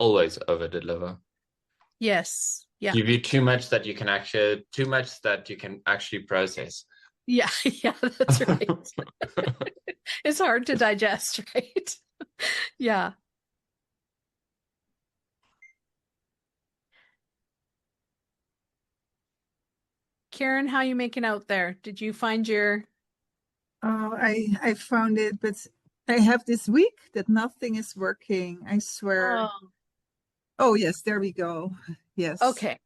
over deliver. yes, yeah, Give you too much that you can actually process. yeah, yeah, that's right. It's hard to digest, right? Yeah. Karen, how you making out there? Did you find your Oh, I found it, but I have this week that nothing is working. I swear. Oh, Oh, yes, there we go. Yes. okay.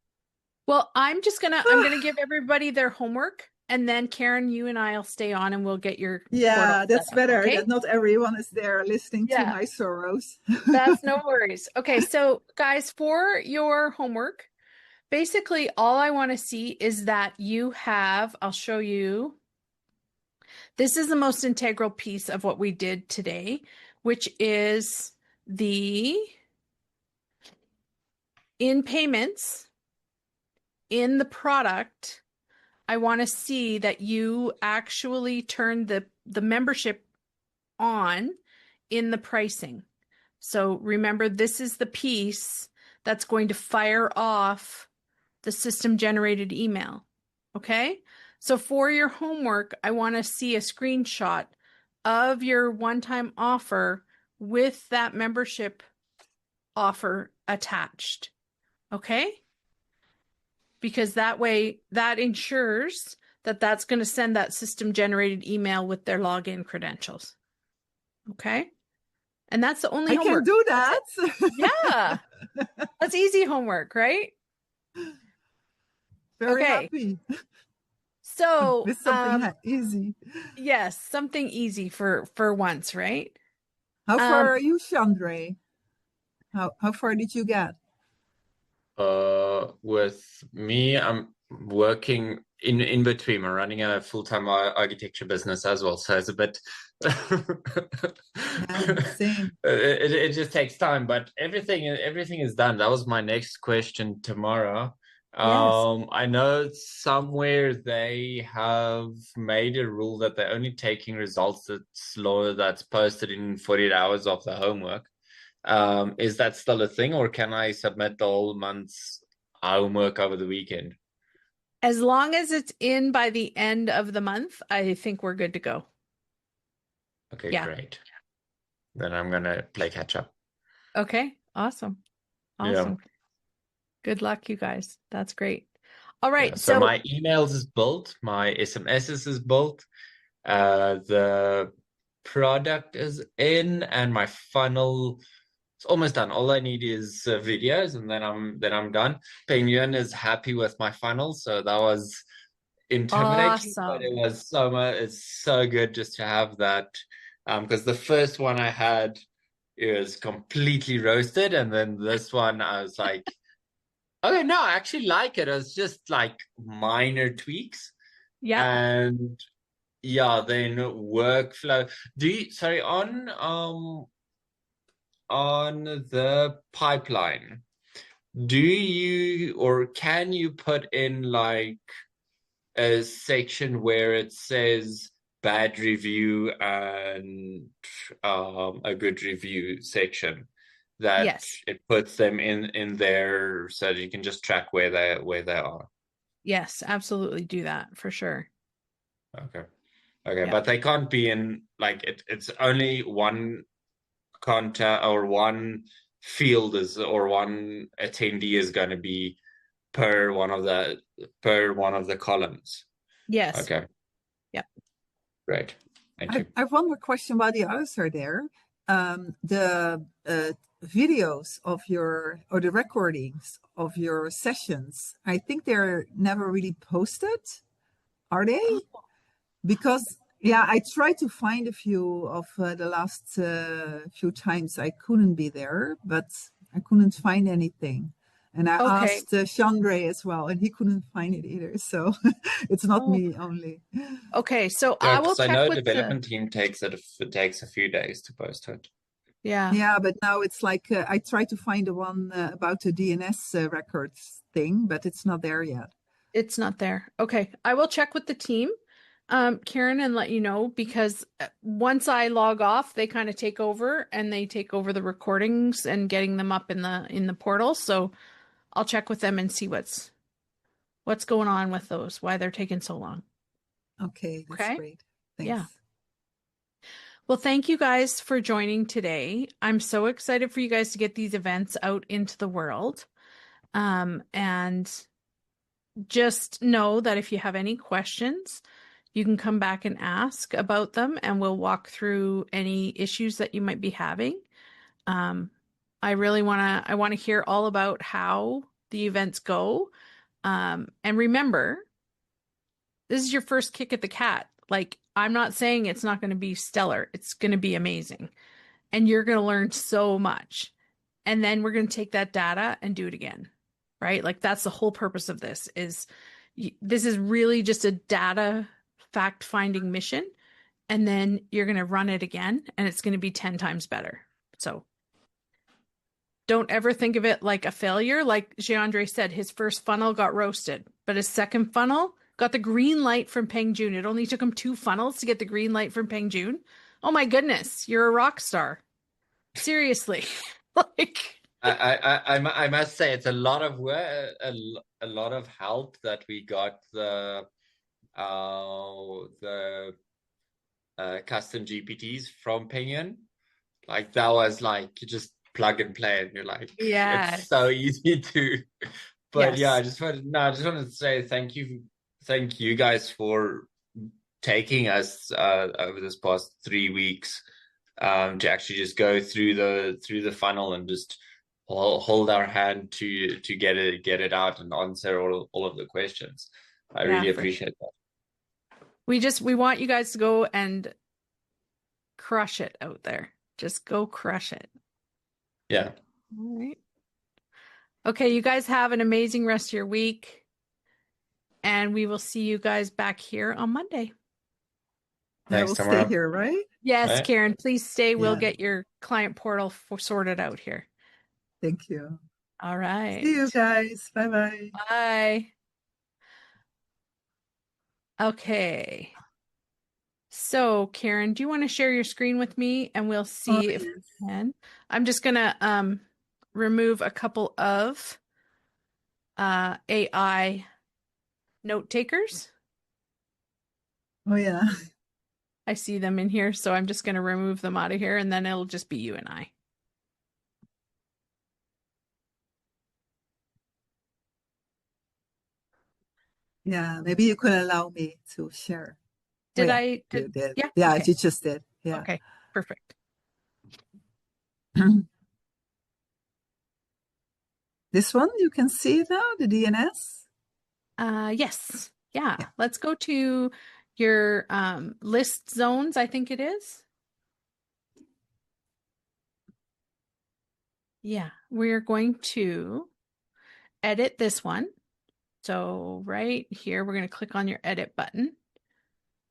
Well, I'm gonna give everybody their homework, and then Karen, you and I'll stay on and we'll get your portal Yeah, set that's up, better okay? that not everyone is there listening to Yeah, my sorrows. that's no worries. Okay, so guys, for your homework, basically all I want to see is that you have, I'll show you. This is the most integral piece of what we did today, which is the in payments in the product. I want to see that you actually turn the membership on in the pricing. So remember, this is the piece that's going to fire off the system generated email. Okay? So for your homework, I want to see a screenshot of your one-time offer with that membership offer attached. Okay? Because that way, that ensures that that's going to send that system generated email with their login credentials. Okay? And that's the only I can homework. do That's that. it. Yeah. That's easy homework, right? Very Okay. happy So, with something easy. yes, something easy for once, right? How Um, far are you, Chandra? How far did you get? With me, I'm working in between. I'm running a full-time architecture business as well, so it's a bit. Yeah, same. It just takes time, but everything is done. That was my next question tomorrow. yes. I know somewhere they have made a rule that they're only taking results that's posted in 48 hours of the homework. Is that still a thing, or can I submit the whole month's homework over the weekend? As long as it's in by the end of the month, I think we're good to go. Okay, Yeah. great. Then I'm gonna play catch up. Okay. Awesome. Yeah. Awesome. Good luck, you guys. That's great. All Yeah. right. So So, my emails is built, my SMSs is built, the product is in, and my funnel is almost done. All I need is videos, and then I'm done. Penguin is happy with my funnel, so that was intimidating, but it awesome. was so much. It's so good just to have that, because the first one I had, it was completely roasted, and then this one I was like, okay, no, I actually like it. It was just like minor tweaks, Yep. and yeah, then workflow. Sorry, on the pipeline, do you or can you put in like a section where it says bad review and a good review section, that Yes. it puts them in there so that you can just track where they are? Yes, absolutely do that for sure. Okay. Okay, Yep. but they can't be in like it's only one contact or one field is or one attendee is going to be per one of the columns. Yes. Okay, Yep. great. Thank you. I've one more question while the others are there. The videos of or the recordings of your sessions, I think they're never really posted, are they? Because, yeah, I tried to find a few of the last few times I couldn't be there, but I couldn't find anything. And I Okay. asked Chandra as well, and he couldn't find it either. So it's not Oh, me only. okay. So Yeah, I will because I check know with the, development team takes a few days to post it. yeah, Yeah, but now it's like I tried to find the one about the DNS records thing, but it's not there yet. it's not there. Okay. I will check with the team, Karen, and let you know because once I log off, they kind of take over and they take over the recordings and getting them up in the portal. So I'll check with them and see what's going on with those, why they're taking so long. Okay, that's Okay? great. Yeah. Thanks. Well, thank you guys for joining today. I'm so excited for you guys to get these events out into the world. And just know that if you have any questions, you can come back and ask about them, and we'll walk through any issues that you might be having. Um, I want to hear all about how the events go. And remember, this is your first kick at the cat. Like, I'm not saying it's not going to be stellar. It's going to be amazing. And you're going to learn so much. And then we're going to take that data and do it again, right? Like that's the whole purpose of this is this is really just a data fact finding mission. And then you're going to run it again and it's going to be 10 times better. So don't ever think of it like a failure. Like Jeandre said, his first funnel got roasted, but his second funnel got the green light from Peng Joon. It only took him 2 funnels to get the green light from Peng Joon. Oh my goodness, you're a rock star. Seriously. Like I must say it's a lot of work, a lot of help that we got the custom GPTs from Pinyin. Like that was like you just plug and play and you're like yeah. it's so easy to but yeah, Yes. I just wanted to say thank you guys for taking us over this past 3 weeks to actually just go through the funnel and just hold our hand to get it out and answer all of the questions. I Yeah, really for sure. appreciate that. We want you guys to go and crush it out there. Just go crush it. Yeah. All right. Okay, you guys have an amazing rest of your week. And we will see you guys back here on Monday. I Thanks, will stay Tamara. here, right? Yes, Right. Karen, please stay. We'll Yeah. get your client portal sorted out here. Thank you. All right. See you guys. Bye-bye. Bye. Okay. So, Karen, do you want to share your screen with me and we'll Oh, see if yes. we can. I'm just going to remove a couple of AI note takers. Oh, yeah. I see them in here, so I'm just going to remove them out of here and then it'll just be you and I. Yeah, maybe you could allow me to share. Oh, Did yeah, I? you did. Yeah, Yeah, okay. you just did. Yeah. Okay, perfect. This one, you can see it now, the DNS. Yes. Yeah. Yeah. Let's go to your list zones, I think it is. Yeah, we're going to edit this one. So right here, we're going to click on your edit button.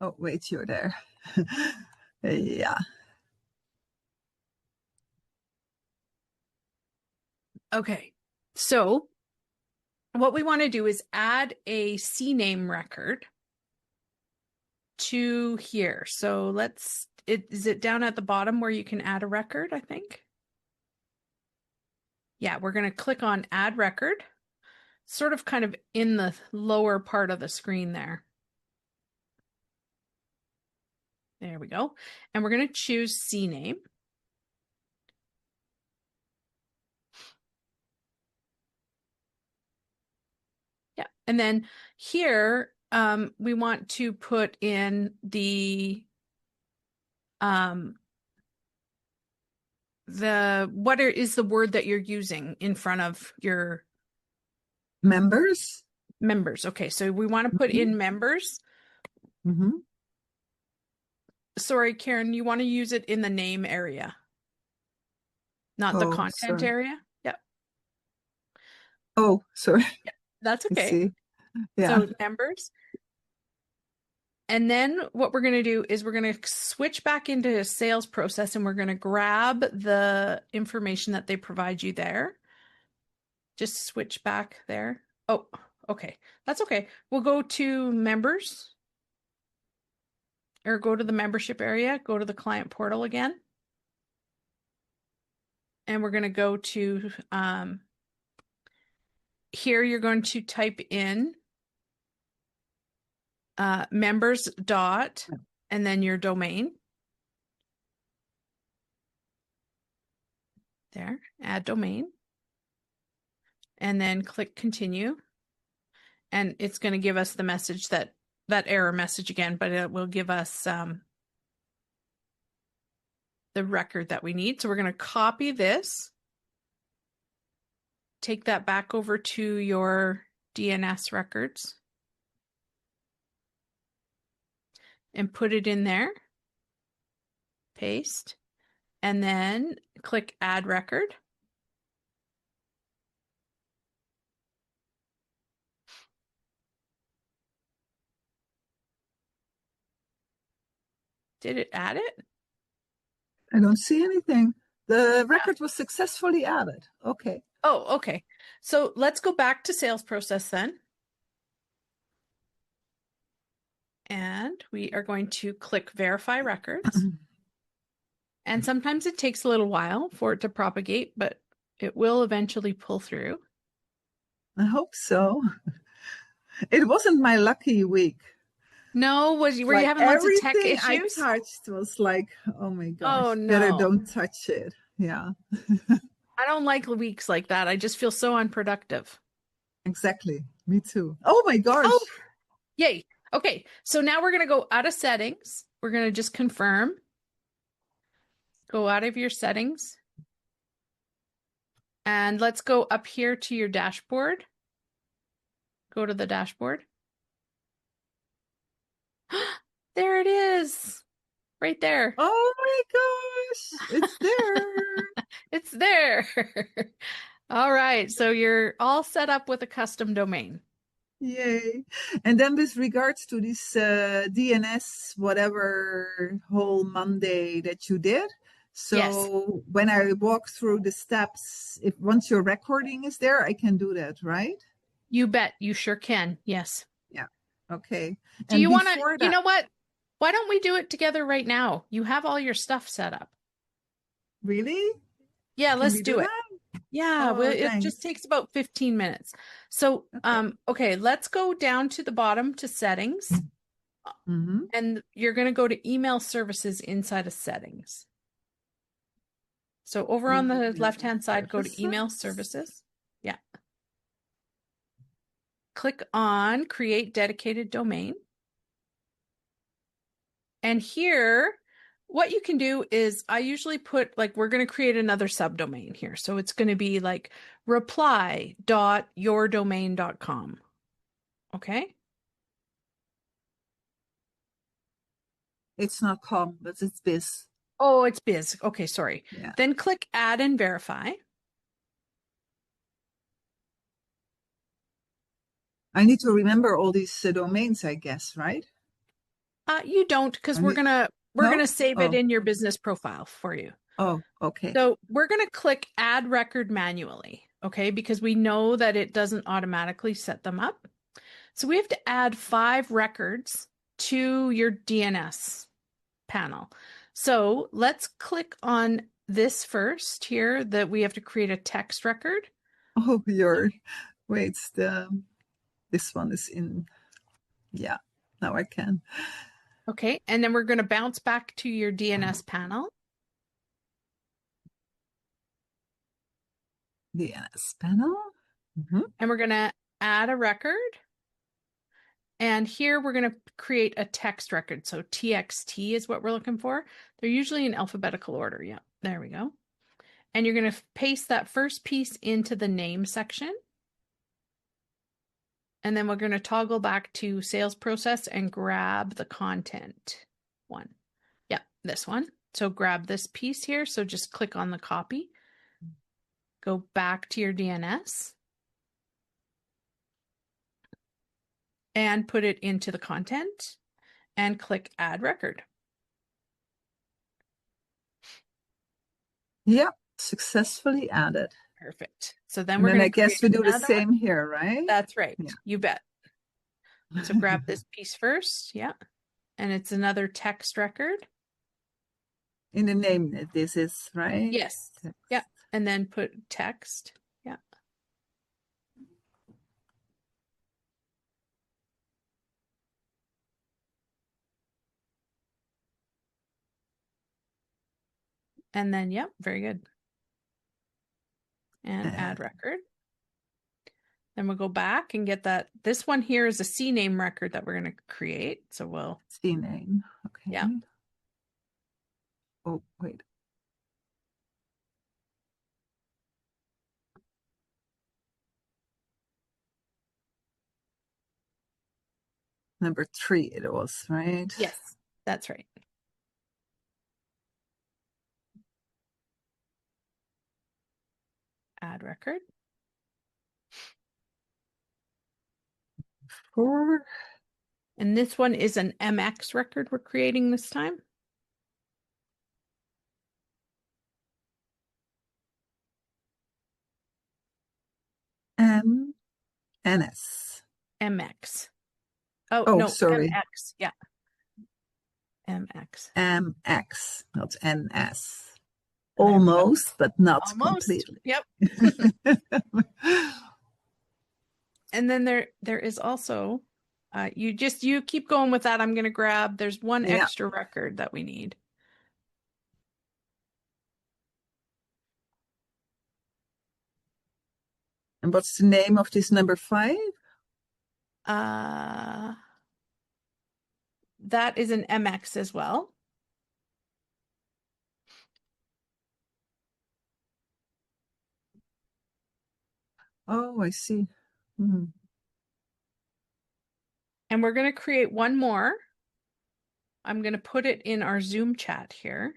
Oh, wait, you're there. Yeah. Okay. So what we want to do is add a CNAME record to here. So is it down at the bottom where you can add a record, I think? Yeah, we're going to click on add record, sort of kind of in the lower part of the screen there. There we go. And we're going to choose CNAME. Yeah. And then here, we want to put in the what is the word that you're using in front of your Members. members. Okay, so we want to put in members. Mm-hmm. Sorry, Karen, you want to use it in the name area, not the Oh, content sorry. area. Yeah, Oh, sorry. that's I okay. see. Yeah. So members. And then what we're going to do is we're going to switch back into a sales process and we're going to grab the information that they provide you there. Just switch back there. Oh, okay. That's okay. We'll go to members or go to the membership area, go to the client portal again. And we're going to go to here, you're going to type in members dot and then your domain. There, add domain. And then click continue. And it's going to give us the message that error message again, but it will give us the record that we need. So we're going to copy this, take that back over to your DNS records and put it in there. Paste. And then click Add Record. Did it add it? I don't see anything. The record was successfully added. Okay. Oh, okay. So let's go back to sales process then. And we are going to click Verify Records. And sometimes it takes a little while for it to propagate, but it will eventually pull through. I hope so. It wasn't my lucky week. No, were you Like having lots of tech everything I issues? touched was like, oh my gosh, Oh better no. don't touch it. Yeah, I don't like weeks like that. I just feel so unproductive. exactly. Me too. Oh my gosh. Oh, yay. Okay, so now we're going to go out of settings. We're going to just confirm. Go out of your settings. And let's go up here to your dashboard. Go to the dashboard. There it is. Right there. Oh my gosh. It's there. It's there. All right, so you're all set up with a custom domain. Yay. And then with regards to this DNS, whatever whole Monday that you did. So Yes. when I walk through the steps, if once your recording is there, I can do that, right? You bet. You sure can. Yes. Yeah. Okay. Do And you want to, before you that, know what? Why don't we do it together right now? You have all your stuff set up. really? Yeah, Can let's we do do it. that? Yeah, well, Oh, it just thanks. takes about 15 minutes. So, Okay. okay, let's go down to the bottom to settings, Mm-hmm. and you're going to go to email services inside of settings. So over on the Email left-hand side, go to email services. services. Yeah. Click on create dedicated domain. And here, what you can do is I usually put like, we're going to create another subdomain here. So it's going to be like reply.yourdomain.com. Okay. It's not com, but it's biz. Oh, it's biz. Okay, sorry. Yeah. Then click add and verify. I need to remember all these domains, I guess, right? You don't, because I need, we're no? gonna save it Oh, in your business profile for you. oh, okay. So we're gonna click add record manually, okay? Because we know that it doesn't automatically set them up. So we have to add 5 records to your DNS panel. So let's click on this first here that we have to create a text record. Oh, wait, this one is in, yeah, now I can. Okay, and then we're going to bounce back to your DNS panel. DNS panel. Mm-hmm. And we're going to add a record. And here we're going to create a text record. So TXT is what we're looking for. They're usually in alphabetical order. Yeah, there we go. And you're going to paste that first piece into the name section. And then we're going to toggle back to sales process and grab the content one. Yeah, this one. So grab this piece here. So just click on the copy. Go back to your DNS. And put it into the content and click add record. Yeah, successfully added. Perfect. So then And we're then going I to guess create we do the another one. same here, right? That's right. Yeah. You bet. So grab this piece first. Yeah. And it's another text record. In the name, this is, right? Yes. Text. Yeah. And then put text. Yeah. And then, yep, very good. And add record. Then we'll go back and get that. This one here is a CNAME record that we're going to create. So we'll CNAME. Okay. Yeah. Oh, wait. number 3 it was, right? Yes, that's right. Add record. 4. And this one is an MX record we're creating this time. NS. MX. Oh, Oh, no, sorry. MX. Yeah. MX. MX, not NS. There we go. Almost, but not Almost. completely. Yep. And then there is also, you keep going with that. I'm going to grab, there's one Yeah. extra record that we need. And what's the name of this number 5? That is an MX as well. Oh, I see. Hmm. And we're going to create one more. I'm going to put it in our Zoom chat here.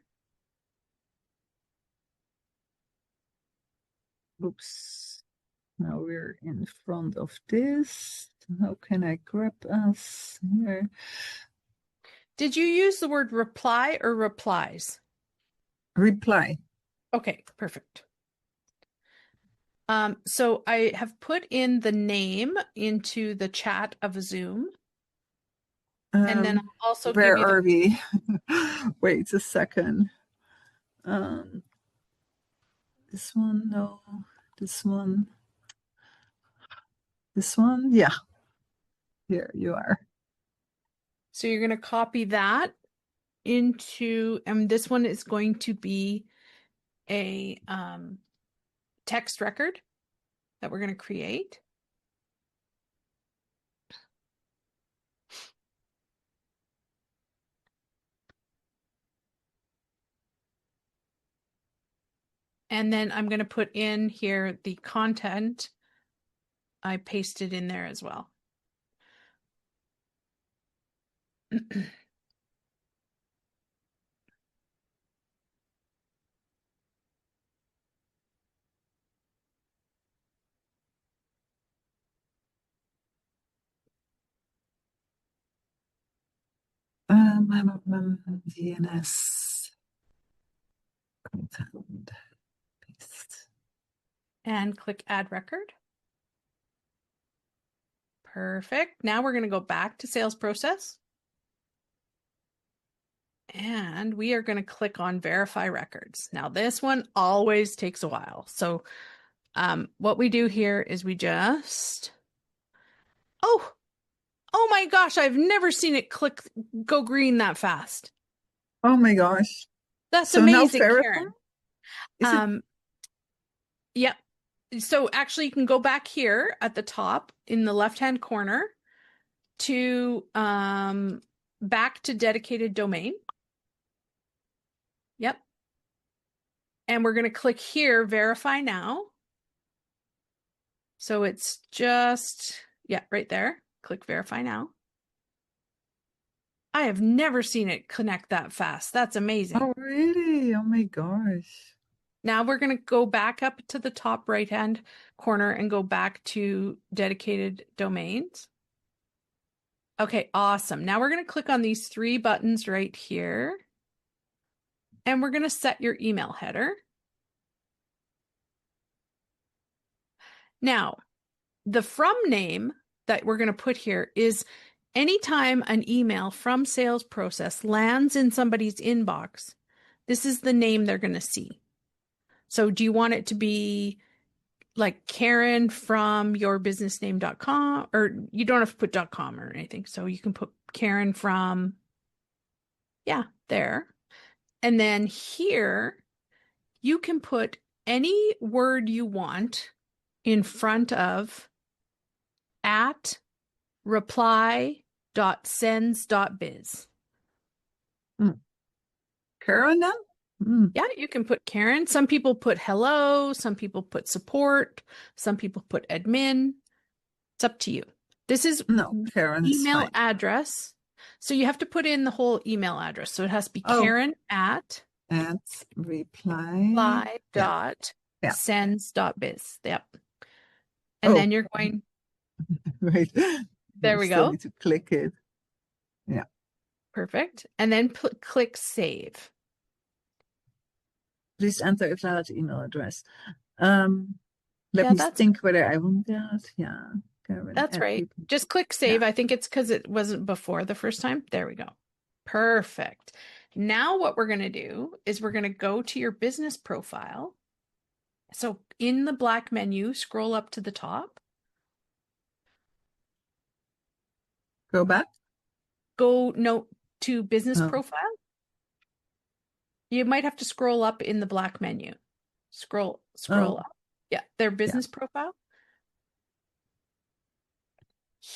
Oops. Now we're in front of this. How can I grab us here? Did you use the word reply or replies? Reply. Okay, perfect. So I have put in the name into the chat of Zoom. And then I'll also where give you are we? Wait a second. This one, no. This one. This one, yeah. Here you are. So you're going to copy that into, and this one is going to be a text record that we're going to create. And then I'm going to put in here the content. I pasted in there as well. DNS content. Paste. And click add record. Perfect. Now we're going to go back to sales process. And we are going to click on verify records. Now this one always takes a while. So what we do here is we just, oh my gosh, I've never seen it go green that fast. Oh my gosh. That's so amazing, now Karen. Is it? Yep. So actually you can go back here at the top in the left-hand corner to back to dedicated domain. Yep. And we're going to click here, verify now. So it's just, yeah, right there. Click verify now. I have never seen it connect that fast. That's amazing. Oh, really? Oh my gosh. Now we're going to go back up to the top right-hand corner and go back to dedicated domains. Okay, awesome. Now we're going to click on these 3 buttons right here. And we're going to set your email header. Now, the from name that we're going to put here is anytime an email from sales process lands in somebody's inbox, this is the name they're going to see. So do you want it to be like Karen from yourbusinessname.com, or you don't have to put .com or anything. So you can put Karen from, yeah, there. And then here you can put any word you want in front of at reply.sends.biz. Karen then? Mm. Yeah, you can put Karen. Some people put hello. Some people put support. Some people put admin. It's up to you. This is No, Karen is email fine. address. So you have to put in the whole email address. So it has to be Oh, Karen at at reply. fly Yeah, dot yeah. sends dot biz. Yep. And Oh, then you're going, wait. there You we still go. need to click it. Yeah. Perfect. And then click save. Please enter a valid email address. Um, let Yeah, me think whether I want that. Yeah. Karen that's at right. reply. Just click Yeah. save. I think it's because it wasn't before the first time. There we go. Perfect. Now what we're going to do is we're going to go to your business profile. So in the black menu, scroll up to the top. Go back. Go to business Oh, profile. You might have to scroll up in the black menu. Scroll oh, up. Yeah, their yeah. business profile.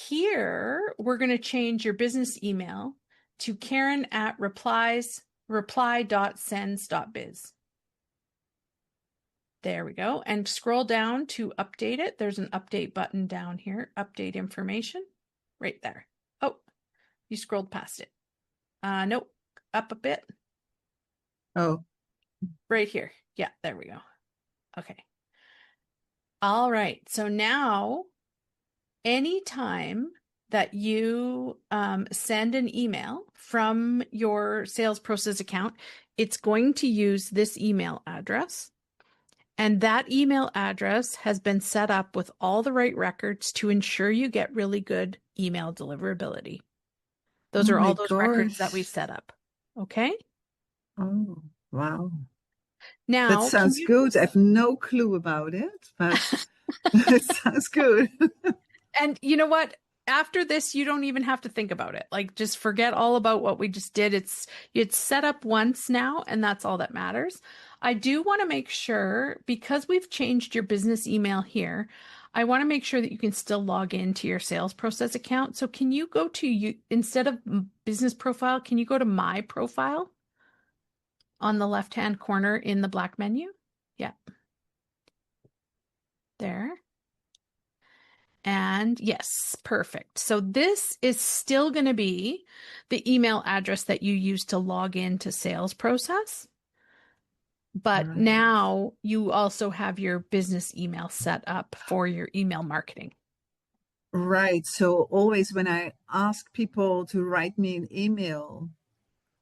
Here, we're going to change your business email to Karen at reply.sends.biz. There we go. And scroll down to update it. There's an update button down here. Update information. Right there. Oh, you scrolled past it. Nope. Up a bit. Oh, Right here. Yeah, there we go. Okay. All right. So now, anytime that you send an email from your sales process account, it's going to use this email address. And that email address has been set up with all the right records to ensure you get really good email deliverability. Those oh are my all those records that we gosh. set up. Okay. Oh, wow. That Now, can sounds you good. I just, have no clue about it, but it sounds good. and you know what? After this, you don't even have to think about it. Like, just forget all about what we just did. It's set up once now, and that's all that matters. I do want to make sure, because we've changed your business email here, I want to make sure that you can still log into your sales process account. So can you go to you instead of business profile, can you go to my profile on the left-hand corner in the black menu? Yeah, there. And yes, perfect. So this is still going to be the email address that you use to log into sales process. But Right. now you also have your business email set up for your email marketing. Right. So always when I ask people to write me an email,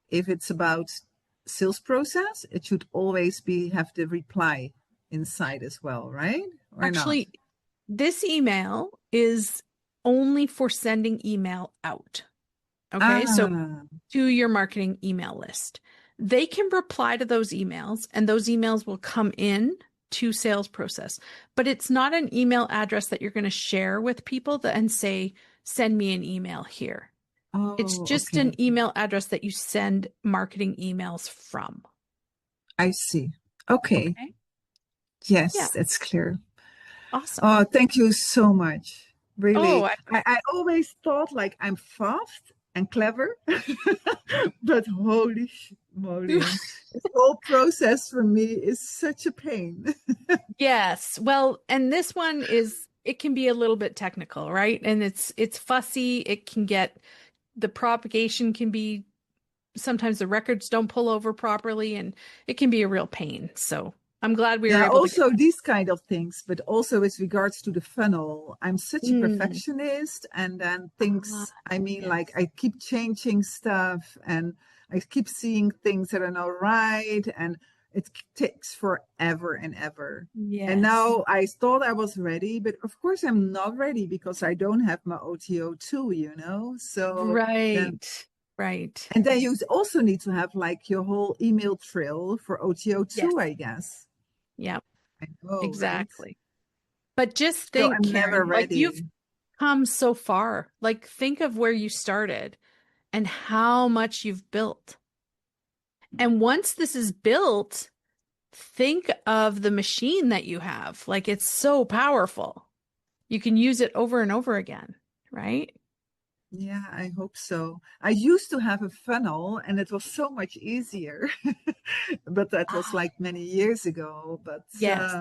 if it's about sales process, it should always be have the reply inside as well, right? Or not? Actually, this email is only for sending email out. Okay. So Ah, to your marketing email list. They can reply to those emails and those emails will come in to sales process. But it's not an email address that you're going to share with people and say, send me an email here. It's oh, just okay. an email address that you send marketing emails from. I see. Okay. Okay. Yeah. Yes, that's clear. Awesome. Oh, thank you so much. Oh, Really. I always thought like I'm fast and clever, but holy moly, this whole process for me is such a pain. yes. Well, and this one is, it can be a little bit technical, right? And it's fussy. It can get, the propagation can be, sometimes the records don't pull over properly and it can be a real pain. So I'm glad we were Yeah, able to get also these kind of things, but also with regards to the funnel, I'm such a Mm. perfectionist and then Ah, things, I mean, like yes. I keep changing stuff and I keep seeing things that are not right and it takes forever and ever. And Yes. now I thought I was ready, but of course I'm not ready because I don't have my OTO tool, you know? So then, Right. Right. and then you also need to have like your whole email trail for OTO Yes. too, I guess. Yep. I know, right? Exactly. But just So think, I'm never Karen, like you've ready. come so far. Like think of where you started and how much you've built. And once this is built, think of the machine that you have. Like it's so powerful. You can use it over and over again, right? Yeah, I hope so. I used to have a funnel and it was so much easier, but that was Ah, like many years ago. yes.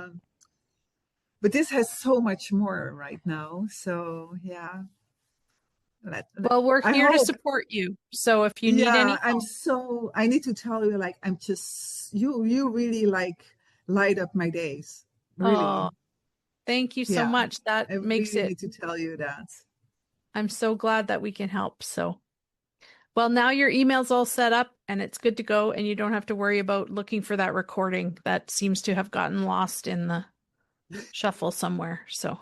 But this has so much more right now. So yeah. Well, we're I here to hope. support you. So if you need any help, I need to tell you, like, you really like light up my days. Really. oh, thank you so Yeah. much. That I makes really it, need to tell you that. I'm so glad that we can help. So, well, now your email's all set up and it's good to go, and you don't have to worry about looking for that recording that seems to have gotten lost in the shuffle somewhere. So,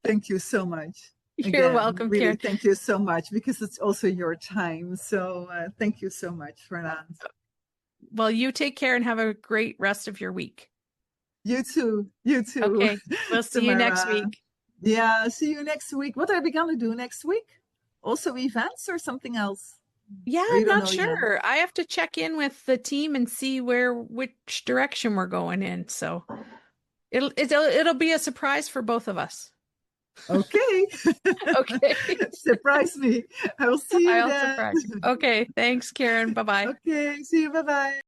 Thank you so much. you're Again, welcome, really, Karen. thank you so much, because it's also your time. So thank you so much for that. Well, you take care and have a great rest of your week. You too, Okay, we'll see you next Tamara. week. Yeah, see you next week. What are we gonna do next week? Also events or something else? Yeah, Or you I'm don't not know yet? sure. I have to check in with the team and see which direction we're going in. So it'll be a surprise for both of us. Okay. Okay. Surprise me. I will see you I'll then. surprise you. Okay, thanks, Karen. Bye-bye. Okay, see you. Bye bye.